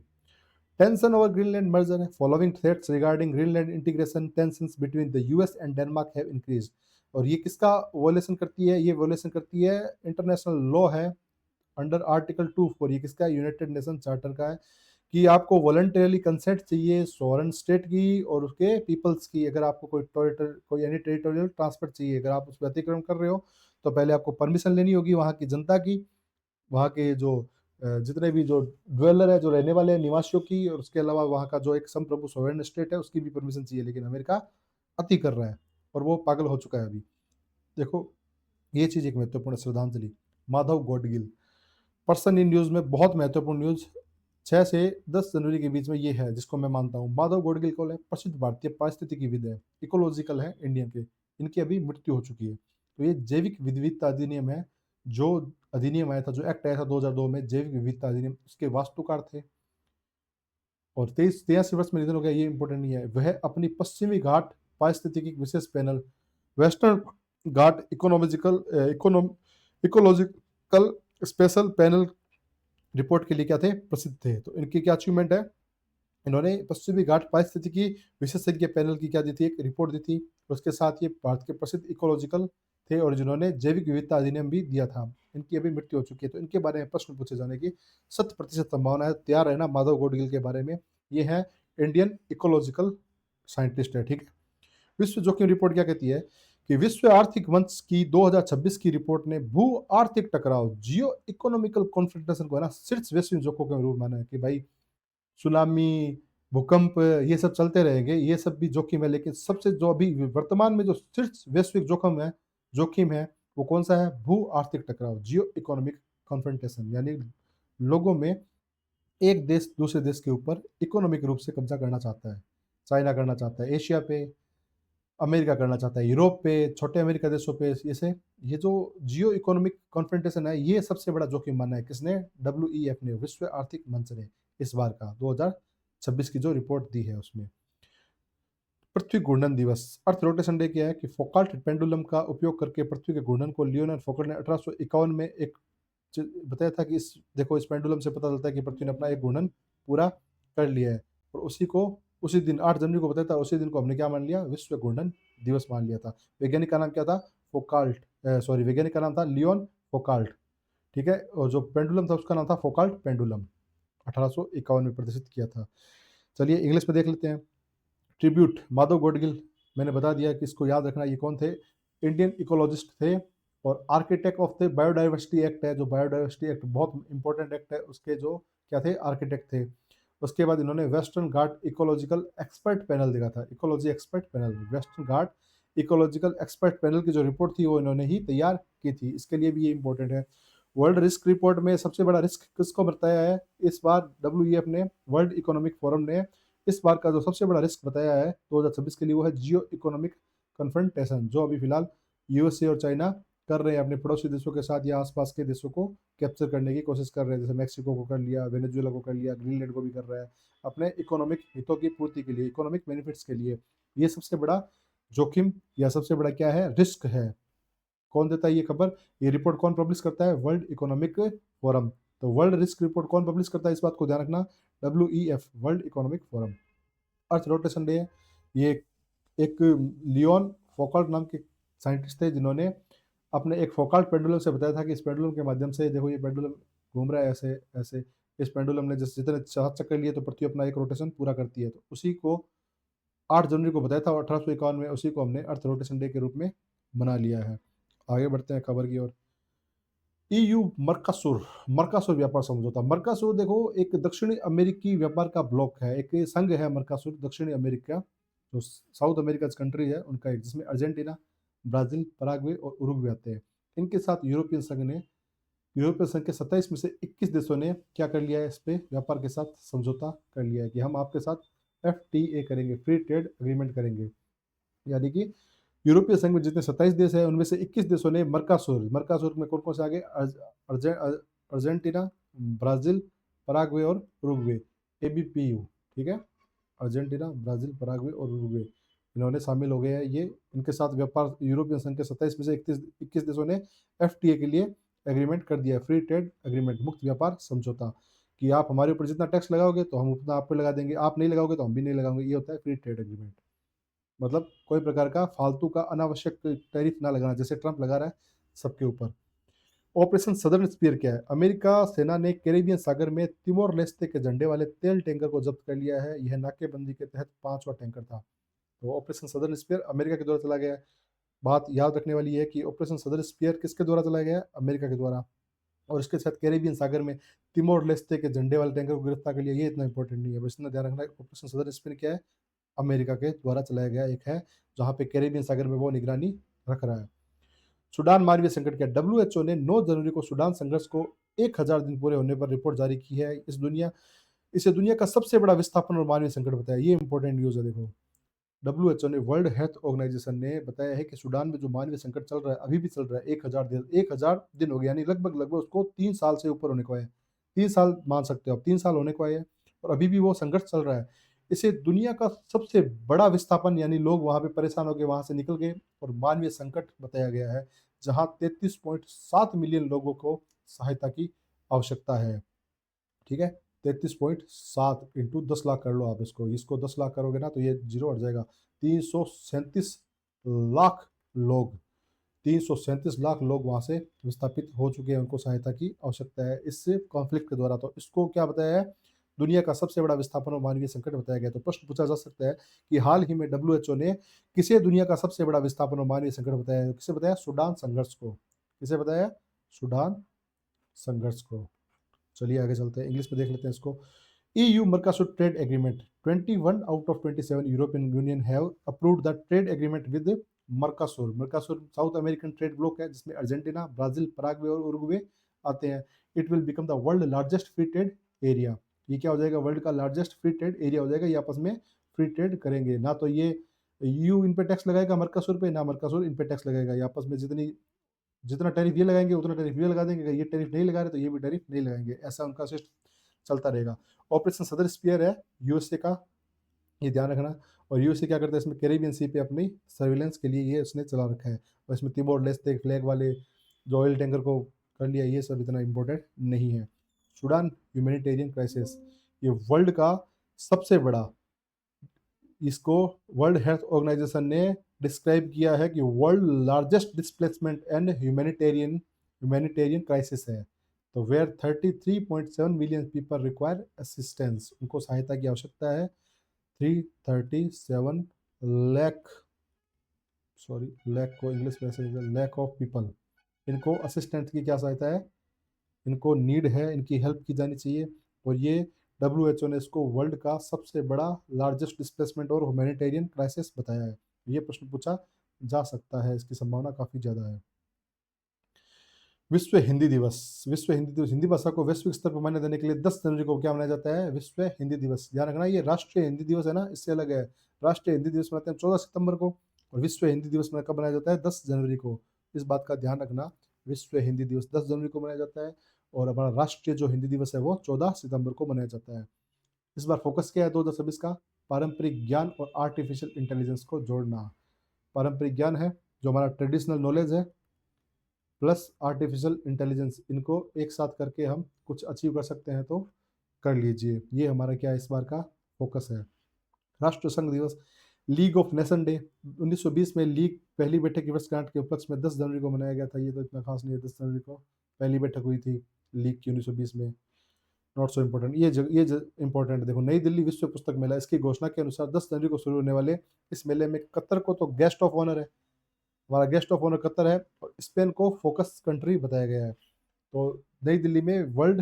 टेंशन ओवर ग्रीनलैंड मर्जर है, following threats regarding Greenland integration, tensions between the US and Denmark have increased. और ये किसका वोलेशन करती है? ये वोलेशन करती है इंटरनेशनल लॉ है अंडर आर्टिकल 24। ये किसका है? यूनाइटेड नेशन चार्टर का है कि आपको वॉलंटरली कंसेंट चाहिए सोवरेन स्टेट की और उसके पीपल्स की। अगर आपको कोई एनी टेरिटोरियल ट्रांसफर चाहिए, अगर आप उस पर अतिक्रमण कर रहे हो तो पहले आपको परमिशन लेनी होगी वहाँ की जनता की, वहाँ के जो जितने भी जो ड्वेलर है, जो रहने वाले हैं निवासियों की, और उसके अलावा वहाँ का जो एक संप्रभु सोवरेन स्टेट है उसकी भी परमिशन चाहिए। लेकिन अमेरिका अति कर रहा है और वो पागल हो चुका है अभी। देखो, ये चीज़ एक महत्वपूर्ण श्रद्धांजलि। Madhav Gadgil, person in news में बहुत महत्वपूर्ण न्यूज़ 6 से 10 जनवरी के बीच में ये है जिसको मैं मानता हूँ। माधव गॉडगिल कौन है? प्रसिद्ध भारतीय पारिस्थितिकीविद है, इकोलॉजिकल है इंडियन के। इनकी अभी मृत्यु हो चुकी है। तो ये जैविक विविधता अधिनियम है, जो अधिनियम आया था, जो एक्ट आया था 2002 में, जैविक विविधता अधिनियम, उसके वास्तुकार थे और 83 वर्ष में निधन हो गया। ये इंपॉर्टेंट नहीं है। वह अपनी पश्चिमी घाट पारिस्थितिकी विशेष पैनल, वेस्टर्न घाट इकोलॉजिकल स्पेशल पैनल रिपोर्ट के लिए क्या थे? प्रसिद्ध थे। तो इनकी क्या अचीवमेंट है? इन्होंने पश्चिमी घाट पारिस्थितिकी विशेषज्ञ पैनल की क्या दी थी? एक रिपोर्ट दी थी। उसके साथ ये भारत के प्रसिद्ध इकोलॉजिकल थे और जिन्होंने जैविक विविधता अधिनियम भी दिया था। इनकी अभी मृत्यु हो चुकी है। तो इनके बारे में प्रश्न पूछे जाने की 100% संभावना है। तैयार रहना माधव गॉडगिल के बारे में। ये है इंडियन इकोलॉजिकल साइंटिस्ट है, ठीक है। विश्व जोखिम रिपोर्ट क्या कहती है कि विश्व आर्थिक मंच की 2026 की रिपोर्ट ने भू आर्थिक टकराव, जियो इकोनॉमिकल कॉन्फ्रेंटेशन को है ना शीर्ष वैश्विक जोखिम के रूप माना है कि भाई सुनामी, भूकंप, ये सब चलते रहेंगे, ये सब भी जोखिम है। लेकिन सबसे जो अभी वर्तमान में जो शीर्ष वैश्विक जोखिम है, वो कौन-सा है? भू आर्थिक टकराव, जियो इकोनॉमिक कॉन्फ्रंटेशन, यानी लोगों में एक देश दूसरे देश के ऊपर इकोनॉमिक रूप से कब्ज़ा करना चाहता है। चाइना करना चाहता है एशिया पे, अमेरिका करना चाहता है यूरोप पे, छोटे अमेरिका देशों पे। जैसे ये जो जियो इकोनॉमिक कॉन्फ्रंटेशन है, ये सबसे बड़ा जोखिम माना है किसने? डब्ल्यूईएफ ने, विश्व आर्थिक मंच ने, इस बार का 2026 की जो रिपोर्ट दी है उसमें। पृथ्वी घूर्णन दिवस, अर्थ रोटेशन डे क्या है कि फोकाल्ट पेंडुलम का उपयोग करके पृथ्वी के घूर्णन को लियोनार्ड फोकल्ट ने 1851 में एक बताया था कि इस देखो, इस पेंडुलम से पता चलता है कि पृथ्वी ने अपना एक घूर्णन पूरा कर लिया है। और उसी दिन 8 जनवरी को बताया था, उसी दिन को हमने क्या मान लिया? विश्व घूर्णन दिवस मान लिया था। वैज्ञानिक का नाम क्या था? वैज्ञानिक का नाम था लियोन फोकाल्ट, ठीक है। और जो पेंडुलम था उसका नाम था फोकाल्ट पेंडुलम, 1851 में प्रदर्शित किया था। चलिए इंग्लिश में देख लेते हैं। ट्रिब्यूट, माधव गॉडगिल, मैंने बता दिया कि इसको याद रखना। ये कौन थे? इंडियन इकोलॉजिस्ट थे और architect of the biodiversity act है, जो बायोडाइवर्सिटी एक्ट बहुत इंपॉर्टेंट एक्ट है, उसके जो क्या थे? आर्किटेक्ट थे। उसके बाद इन्होंने वेस्टर्न घाट इकोलॉजिकल एक्सपर्ट पैनल देखा था, इकोलॉजी एक्सपर्ट पैनल, वेस्टर्न घाट इकोलॉजिकल एक्सपर्ट पैनल की जो रिपोर्ट थी वो इन्होंने ही तैयार की थी। इसके लिए भी ये इंपॉर्टेंट है। वर्ल्ड रिस्क रिपोर्ट में सबसे बड़ा रिस्क किसको बताया है? इस बार डब्ल्यूईएफ ने, वर्ल्ड इकोनॉमिक फोरम ने, इस बार का जो सबसे बड़ा रिस्क बताया है 2026 के लिए, वो है जियो इकोनॉमिक कन्फ्रंटेशन, जो अभी फिलहाल यूएसए और चाइना कर रहे हैं अपने पड़ोसी देशों के साथ या आसपास के देशों को कैप्चर करने की कोशिश कर रहे हैं। जैसे मैक्सिको को कर लिया, वेनेजुएला को कर लिया, ग्रीनलैंड को भी कर रहा है अपने इकोनॉमिक हितों की पूर्ति के लिए, इकोनॉमिक बेनिफिट्स के लिए। ये सबसे बड़ा जोखिम या सबसे बड़ा क्या है? रिस्क है। कौन देता है ये खबर? ये रिपोर्ट कौन पब्लिश करता है? World economic forum. तो वर्ल्ड रिस्क रिपोर्ट कौन पब्लिश करता है, इस बात को ध्यान रखना, WEF, world economic forum. Earth rotation day है, ये एक लियोन फोकाल्ट नाम के साइंटिस्ट थे जिन्होंने अपने एक फोकाल्ट पेंडुलम से बताया था कि इस पेंडुलम के माध्यम से, देखो ये पेंडुलम घूम रहा है ऐसे ऐसे, इस पेंडुलम ने जैसे जितने 7 चक्कर लिए तो पृथ्वी अपना एक रोटेशन पूरा करती है। तो उसी को 8 जनवरी को बताया था और 1851 में उसी को हमने अर्थ रोटेशन डे के रूप में मना लिया है। आगे बढ़ते हैं खबर की ओर। ईयू मर्कासुर, मर्कासुर व्यापार समझौता। मर्कासुर देखो एक दक्षिणी अमेरिकी व्यापार का ब्लॉक है, एक संघ है मर्कासुर, दक्षिणी अमेरिका, जो साउथ अमेरिका कंट्री है उनका एक, जिसमें अर्जेंटीना, ब्राजील, पराग्वे और उरुग्वे आते हैं। इनके साथ यूरोपियन संघ के 27 में से 21 देशों ने क्या कर लिया है? इस पे व्यापार के साथ समझौता कर लिया है कि हम आपके साथ एफटीए करेंगे, फ्री ट्रेड एग्रीमेंट करेंगे। यानी कि यूरोपीय संघ में जितने 27 देश हैं उनमें से 21 देशों ने मर्कासुर में कौन कौन से आ गए? अर्जेंटीना, ब्राजील, पराग्वे और उरुग्वे, एबीपीयू, ठीक है। अर्जेंटीना, ब्राजील, पराग्वे और उरुग्वे, इन्होंने शामिल हो गए हैं। ये इनके साथ व्यापार, यूरोपियन संघ के 27 में से 21 देशों ने एफटीए के लिए एग्रीमेंट कर दिया है, फ्री ट्रेड एग्रीमेंट, मुक्त व्यापार समझौता, कि आप हमारे ऊपर जितना टैक्स लगाओगे तो हम उतना आप पे लगा देंगे, आप नहीं लगाओगे तो हम भी नहीं लगाएंगे। ये होता है फ्री ट्रेड एग्रीमेंट। मतलब कोई प्रकार का फालतू का अनावश्यक टैरिफ ना लगाना, जैसे ट्रंप लगा रहा है सबके ऊपर। ऑपरेशन सदर्न स्पीयर क्या है? अमेरिका सेना ने कैरिबियन सागर में तिमोर लेस्ते के झंडे वाले तेल टैंकर को जब्त कर लिया है। यह नाकेबंदी के तहत 5वां टैंकर था। तो ऑपरेशन सदर्न स्पीयर अमेरिका के द्वारा चला गया है। बात याद रखने वाली है कि ऑपरेशन सदर्न स्पीयर किसके द्वारा चलाया गया है? अमेरिका के द्वारा। और इसके साथ कैरिबियन सागर में तिमोर लेस्ते के झंडे वाले टैंकर को गिरफ्तार कर लिया। ये इतना इंपॉर्टेंट नहीं है, बस इतना ध्यान रखना है। ऑपरेशन सदर्न स्पीयर क्या है? अमेरिका के द्वारा चलाया गया एक है, जहाँ पे कैरिबियन सागर में वो निगरानी रख रहा है। सूडान मानवीय संकट क्या? डब्ल्यूएचओ ने 9 जनवरी को सूडान संघर्ष को 1000 दिन पूरे होने पर रिपोर्ट जारी की है। इसे दुनिया का सबसे बड़ा विस्थापन और मानवीय संकट बताया। ये इंपॉर्टेंट न्यूज़ है, देखो। डब्ल्यूएचओ ने, वर्ल्ड हेल्थ ऑर्गेनाइजेशन ने बताया है कि सूडान में जो मानवीय संकट चल रहा है, अभी भी चल रहा है। 1000 दिन हो गया, यानी लगभग उसको 3 साल से ऊपर होने को है। 3 साल मान सकते हो आप, 3 साल होने को आए हैं और अभी भी वो संघर्ष चल रहा है। इसे दुनिया का सबसे बड़ा विस्थापन, यानी लोग वहाँ पे परेशान हो गए, वहाँ से निकल गए, और मानवीय संकट बताया गया है, जहाँ 33.7 मिलियन लोगों को सहायता की आवश्यकता है। ठीक है, 33.7 इंटू 10 लाख कर लो आप इसको 10 लाख करोगे ना तो ये जीरो हट जाएगा। 337 लाख लोग 337 लाख लोग वहाँ से विस्थापित हो चुके हैं, उनको सहायता की आवश्यकता है इस कॉन्फ्लिक्ट के द्वारा। तो इसको क्या बताया है? दुनिया का सबसे बड़ा विस्थापन और मानवीय संकट बताया गया। तो प्रश्न पूछा जा सकता है कि हाल ही में डब्ल्यूएचओ ने किसे दुनिया का सबसे बड़ा विस्थापन और मानवीय संकट बताया है? किसे बताया? सूडान संघर्ष को। किसे बताया? सूडान संघर्ष को। चलिए आगे चलते हैं, इंग्लिश में देख लेते हैं इसको। EU Mercosur trade agreement, 21 out of 27 European Union have approved the trade agreement with Mercosur। Mercosur south American trade block है, जिसमें अर्जेंटीना, ब्राजील, पराग्वे और उरुग्वे आते हैं। It will become the world largest free trade area. ये क्या हो जाएगा? वर्ल्ड का लार्जेस्ट फ्री ट्रेड एरिया हो जाएगा। ये आपस में फ्री ट्रेड करेंगे, ना तो ये EU इन पे टैक्स लगाएगा मर्कासुर पे, ना मर्कासुर इन पे टैक्स लगाएगा। ये आपस में जितना टैरिफ ये लगाएंगे उतना टैरिफ ये लगा देंगे। अगर ये टैरिफ नहीं लगा रहे तो ये भी टैरिफ नहीं लगाएंगे। ऐसा उनका सिस्टम चलता रहेगा। ऑपरेशन सदर स्पीयर है यूएसए का, ये ध्यान रखना। और यूएसए क्या करता है? इसमें कैरिबियन सी पे अपनी सर्विलेंस के लिए ये उसने चला रखा है। और इसमें तिमोर लेस्ते फ्लैग वाले जो ऑयल टैंकर को कर लिया, ये सब इतना इंपॉर्टेंट नहीं है। सूडान ह्यूमैनिटेरियन क्राइसिस, ये वर्ल्ड का सबसे बड़ा, इसको वर्ल्ड हेल्थ ऑर्गेनाइजेशन ने डिस्क्राइब किया है कि world largest displacement and humanitarian crisis है। तो where 33.7 million people require assistance, उनको सहायता की आवश्यकता है। 337 लाख, सॉरी लैक को इंग्लिश में ऐसे लैक ऑफ पीपल, इनको असिस्टेंट की क्या सहायता है? इनको नीड है, इनकी हेल्प की जानी चाहिए। और ये डब्ल्यूएचओ ने इसको वर्ल्ड का सबसे बड़ा लार्जेस्ट डिस्प्लेसमेंट और ह्यूमैनिटेरियन क्राइसिस बताया है। ये प्रश्न पूछा जा सकता है, इसकी संभावना काफ़ी ज़्यादा है। विश्व हिंदी दिवस। विश्व हिंदी दिवस, हिंदी भाषा को वैश्विक स्तर पर मान्यता देने के लिए 10 जनवरी को क्या मनाया जाता है? विश्व हिंदी दिवस। ध्यान रखना, ये राष्ट्रीय हिंदी दिवस है ना, इससे अलग है। राष्ट्रीय हिंदी दिवस मनाते हैं 14 सितंबर को, और विश्व हिंदी दिवस में कब मनाया जाता है? 10 जनवरी को। इस बात का ध्यान रखना, विश्व हिंदी दिवस 10 जनवरी को मनाया जाता है, और हमारा राष्ट्रीय जो हिंदी दिवस है वो 14 सितंबर को मनाया जाता है। इस बार फोकस क्या है 2026 का? पारंपरिक ज्ञान और आर्टिफिशियल इंटेलिजेंस को जोड़ना। पारंपरिक ज्ञान है जो हमारा ट्रेडिशनल नॉलेज है, प्लस आर्टिफिशियल इंटेलिजेंस, इनको एक साथ करके हम कुछ अचीव कर सकते हैं, तो कर लीजिए। ये हमारा क्या इस बार का फोकस है। राष्ट्र संघ दिवस, लीग ऑफ नेशन डे। 1920 में लीग पहली बैठक की वर्षगांठ के उपलक्ष्य में 10 जनवरी को मनाया गया था। ये तो इतना खास नहीं है, 10 जनवरी को पहली बैठक हुई थी लीग की 1920 में। Not so important. ये इंपॉर्टेंट देखो, नई दिल्ली विश्व पुस्तक मेला, इसकी घोषणा के अनुसार 10 जनवरी को शुरू होने वाले इस मेले में कतर को तो गेस्ट ऑफ ऑनर है, हमारा गेस्ट ऑफ ऑनर कतर है, और स्पेन को फोकस कंट्री बताया गया है। तो नई दिल्ली में वर्ल्ड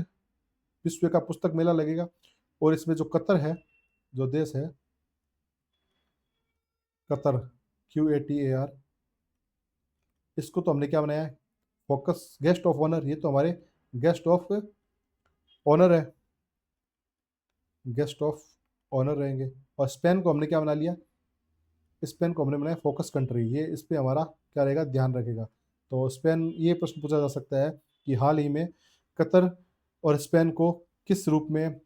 विश्व का पुस्तक मेला लगेगा, और इसमें जो कतर है, जो देश है कतर, QATAR, इसको तो हमने क्या बनाया है? Focus guest of honour. ये तो हमारे गेस्ट ऑफ ऑनर है, गेस्ट ऑफ ऑनर रहेंगे। और स्पेन को हमने क्या बना लिया? स्पेन को हमने बनाया फोकस कंट्री। ये इस पर हमारा क्या रहेगा? ध्यान रखेगा। तो स्पेन, ये प्रश्न पूछा जा सकता है कि हाल ही में कतर और स्पेन को किस रूप में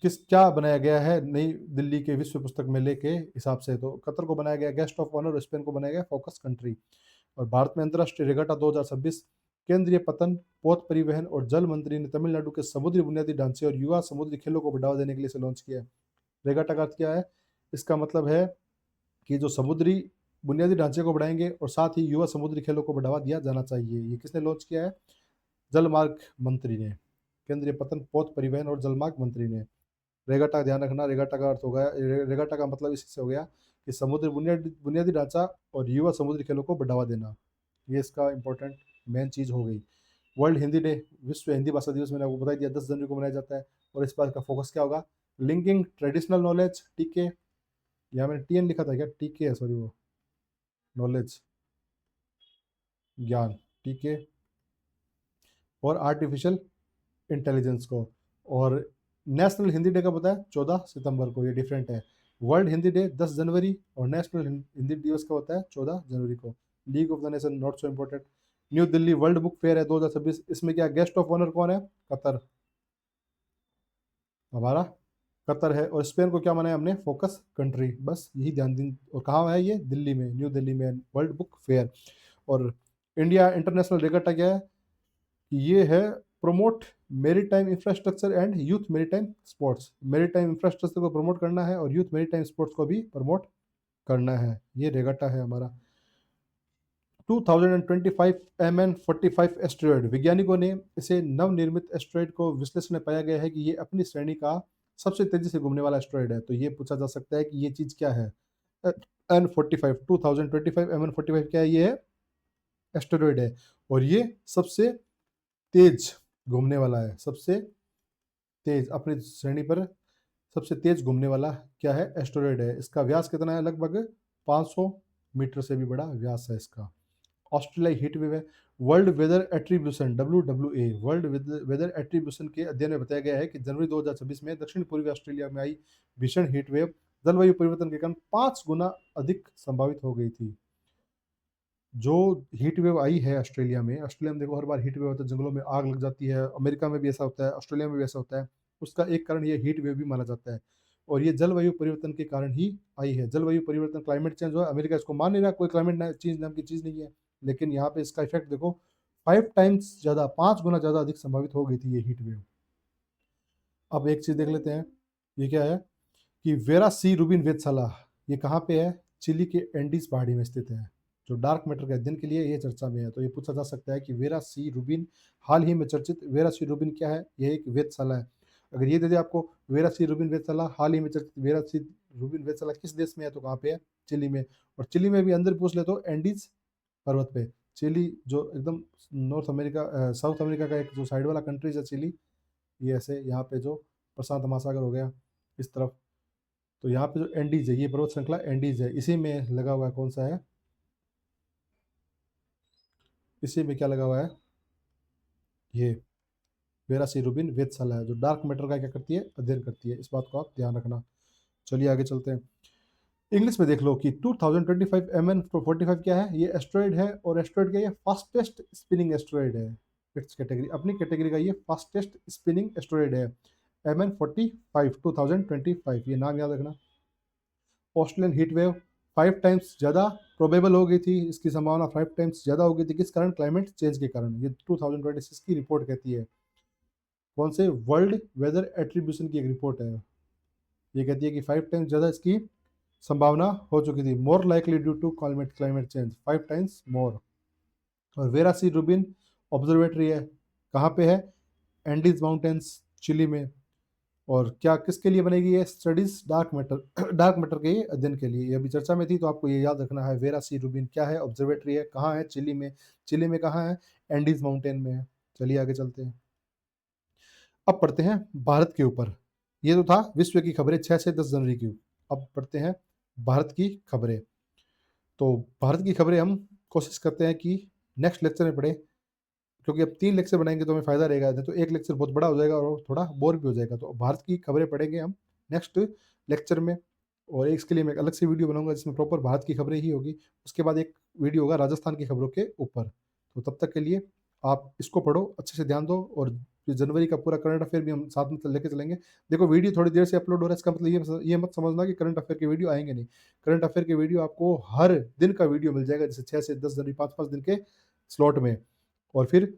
क्या बनाया गया है नई दिल्ली के विश्व पुस्तक मेले के हिसाब से? तो कतर को बनाया गया गेस्ट ऑफ ऑनर और स्पेन को बनाया गया फोकस कंट्री। और भारत में अंतर्राष्ट्रीय रेगाटा 2026 केंद्रीय पतन, पोत परिवहन और जल मंत्री ने तमिलनाडु के समुद्री बुनियादी ढांचे और युवा समुद्री खेलों को बढ़ावा देने के लिए इसे लॉन्च किया है। रेगाटा का अर्थ क्या है? इसका मतलब है कि जो समुद्री बुनियादी ढांचे को बढ़ाएंगे और साथ ही युवा समुद्री खेलों को बढ़ावा दिया जाना चाहिए। ये किसने लॉन्च किया है? जलमार्ग मंत्री ने, केंद्रीय पतन, पोत परिवहन और जलमार्ग मंत्री ने। रेगाटा ध्यान रखना, रेगाटा का अर्थ हो गया, रेगाटा का मतलब इसी से हो गया कि समुद्री बुनियादी बुनियादी ढांचा और युवा समुद्री खेलों को बढ़ावा देना। ये इसका इंपॉर्टेंट मेन चीज़ हो गई। वर्ल्ड हिंदी डे, विश्व हिंदी भाषा दिवस, मैंने आपको बता दिया 10 जनवरी को मनाया जाता है। और इस बात का फोकस क्या होगा? लिंकिंग ट्रेडिशनल नॉलेज, टीके, यहाँ मैंने टीएन लिखा था क्या? टीके है, सॉरी, वो नॉलेज, ज्ञान, टीके, और आर्टिफिशियल इंटेलिजेंस को। और नेशनल हिंदी डे का पता है 14 सितंबर को, ये डिफरेंट है। वर्ल्ड हिंदी डे 10 जनवरी और नेशनल हिंदी दिवस का होता है 14 जनवरी को। League of the nation not so important. New Delhi world book fair है 2026, इसमें क्या गेस्ट ऑफ ऑनर कौन है? कतर, हमारा कतर है। और स्पेन को क्या माना है हमने? फोकस कंट्री, बस यही ध्यान दिन। और कहाँ है ये? दिल्ली में, न्यू दिल्ली में वर्ल्ड बुक फेयर। और इंडिया इंटरनेशनल रेगाटा क्या है? ये है promote maritime infrastructure and youth maritime sports. Maritime infrastructure को प्रमोट करना है और यूथ मेरीटाइम स्पोर्ट्स को भी प्रमोट करना है। ये रेगाटा है हमारा। 2025 MN45 एस्टेरॉयड, वैज्ञानिकों ने इसे नवनिर्मित एस्टेरॉयड को विश्लेषण में पाया गया है कि ये अपनी श्रेणी का सबसे तेजी से घूमने वाला एस्टेरॉयड है। तो ये पूछा जा सकता है कि ये चीज क्या है? N45 2025 MN45 क्या है? ये एस्टेरॉयड है और ये सबसे तेज घूमने वाला है, सबसे तेज अपनी श्रेणी पर सबसे तेज घूमने वाला क्या है? एस्टेरॉयड है। इसका व्यास कितना है? लगभग 500 मीटर से भी बड़ा व्यास है इसका। ऑस्ट्रेलिया हीट वेव है। World Weather Attribution WWA, World Weather Attribution के अध्ययन में बताया गया है कि जनवरी 2026 में दक्षिण पूर्वी ऑस्ट्रेलिया में आई भीषण हीट वेव जलवायु परिवर्तन के कारण 5 गुना अधिक संभावित हो गई थी। जो हीट वेव आई है ऑस्ट्रेलिया में देखो हर बार हीट वेव होता है, जंगलों में आग लग जाती है, अमेरिका में भी ऐसा होता है, ऑस्ट्रेलिया में भी ऐसा होता है। उसका एक कारण ये हीट वेव भी माना जाता है और ये जलवायु परिवर्तन के कारण ही आई है। जलवायु परिवर्तन, क्लाइमेट चेंज हुआ, अमेरिका इसको मान नहीं रहा, कोई क्लाइमेट चेंज नाम की चीज़ नहीं है, लेकिन यहाँ पे इसका इफेक्ट देखो 5 टाइम्स ज़्यादा, 5 गुना ज़्यादा अधिक संभावित हो गई थी ये हीट वेव। अब एक चीज़ देख लेते हैं, ये क्या है कि वेरा सी रूबिन वेधशाला, ये कहाँ पे है? चिली के एंडीज पहाड़ी में स्थित है, जो डार्क मैटर के अध्ययन के लिए ये चर्चा में है। तो ये पूछा जा सकता है कि वेरा सी रूबिन, हाल ही में चर्चित वेरा सी रूबिन क्या है? यह एक वेधशाला है। अगर ये दे दे आपको वेरा सी रूबिन वेधशाला, हाल ही में चर्चित वेरा सी रूबिन वेधशाला किस देश में है? तो कहाँ पे है? चिली में। और चिली में भी अंदर पूछ ले तो एंडीज पर्वत पे। चिली जो एकदम नॉर्थ अमेरिका, साउथ अमेरिका का एक जो साइड वाला कंट्रीज है चिली, ये ऐसे यहाँ पे जो प्रशांत महासागर हो गया इस तरफ, तो यहाँ पे जो एंडीज है, ये पर्वत श्रृंखला एंडीज है, इसी में लगा हुआ है, कौन सा है? इसी में क्या लगा हुआ है? ये वेरा सी रूबिन वेधशाला है, जो डार्क मैटर का क्या करती है? अध्ययन करती है। इस बात को आप ध्यान रखना। चलिए आगे चलते हैं। इंग्लिश में देख लो कि 2025 MN45 क्या है? ये एस्ट्रॉयड है और एस्ट्रॉयड क्या है? फास्टेस्ट स्पिनिंग एस्ट्रॉयड है। इट्स कैटेगरी, अपनी कैटेगरी का ये फास्टेस्ट स्पिनिंग एस्ट्रॉयड है। MN45 2025, ये नाम याद रखना। ऑस्ट्रेलियन हीट वेव 5 टाइम्स ज़्यादा प्रोबेबल हो गई थी, इसकी संभावना 5 टाइम्स ज़्यादा हो गई थी। किस कारण? क्लाइमेट चेंज के कारण। ये 2026 की रिपोर्ट कहती है। कौन से? वर्ल्ड वेदर एट्रीब्यूशन की एक रिपोर्ट है। ये कहती है कि 5 टाइम्स ज़्यादा इसकी संभावना हो चुकी थी। More likely due to climate change, 5 times more. और वेरा सी रूबिन ऑब्जर्वेटरी है, कहाँ पे है? एंडीज माउंटेन्स, चिली में। और क्या किसके लिए बनेगी ये? Studies dark matter dark matter के अध्ययन के लिए। ये अभी चर्चा में थी, तो आपको ये याद रखना है। वेरा सी रूबिन क्या है? ऑब्जर्वेटरी है, कहाँ है? चिली में। चिली में कहाँ है? एंडीज माउंटेन में है। चलिए आगे चलते हैं। अब पढ़ते हैं भारत के ऊपर। ये तो था विश्व की खबरें 6 से 10 जनवरी की। अब पढ़ते हैं भारत की खबरें। तो भारत की खबरें हम कोशिश करते हैं कि नेक्स्ट लेक्चर में पढ़ें, क्योंकि अब 3 लेक्चर बनाएंगे तो हमें फ़ायदा रहेगा, नहीं तो एक लेक्चर बहुत बड़ा हो जाएगा और थोड़ा बोर भी हो जाएगा। तो भारत की खबरें पढ़ेंगे हम नेक्स्ट लेक्चर में, और इसके लिए मैं एक अलग से वीडियो बनाऊंगा जिसमें प्रॉपर भारत की खबरें ही होगी। उसके बाद एक वीडियो होगा राजस्थान की खबरों के ऊपर। तो तब तक के लिए आप इसको पढ़ो, अच्छे से ध्यान दो, और जनवरी का पूरा करंट अफेयर भी हम साथ में लेके चलेंगे। देखो वीडियो थोड़ी देर से अपलोड हो रहा है, इसका मतलब ये मत समझना कि करंट अफेयर के वीडियो आएंगे नहीं। करंट अफेयर के वीडियो आपको हर दिन का वीडियो मिल जाएगा, जैसे 6 से 10 जनवरी 5-5 दिन के स्लॉट में। और फिर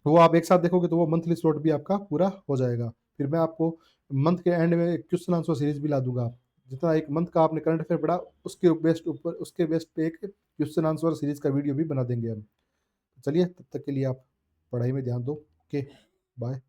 वो आप एक साथ देखोगे तो वो मंथली स्लॉट भी आपका पूरा हो जाएगा। फिर मैं आपको मंथ के एंड में एक क्वेश्चन आंसर सीरीज भी ला दूंगा। जितना एक मंथ का आपने करंट अफेयर पढ़ा उसके बेस्ट पे एक क्वेश्चन आंसर सीरीज का वीडियो भी बना देंगे हम। चलिए तब तक के लिए आप पढ़ाई में ध्यान दो। Okay, bye.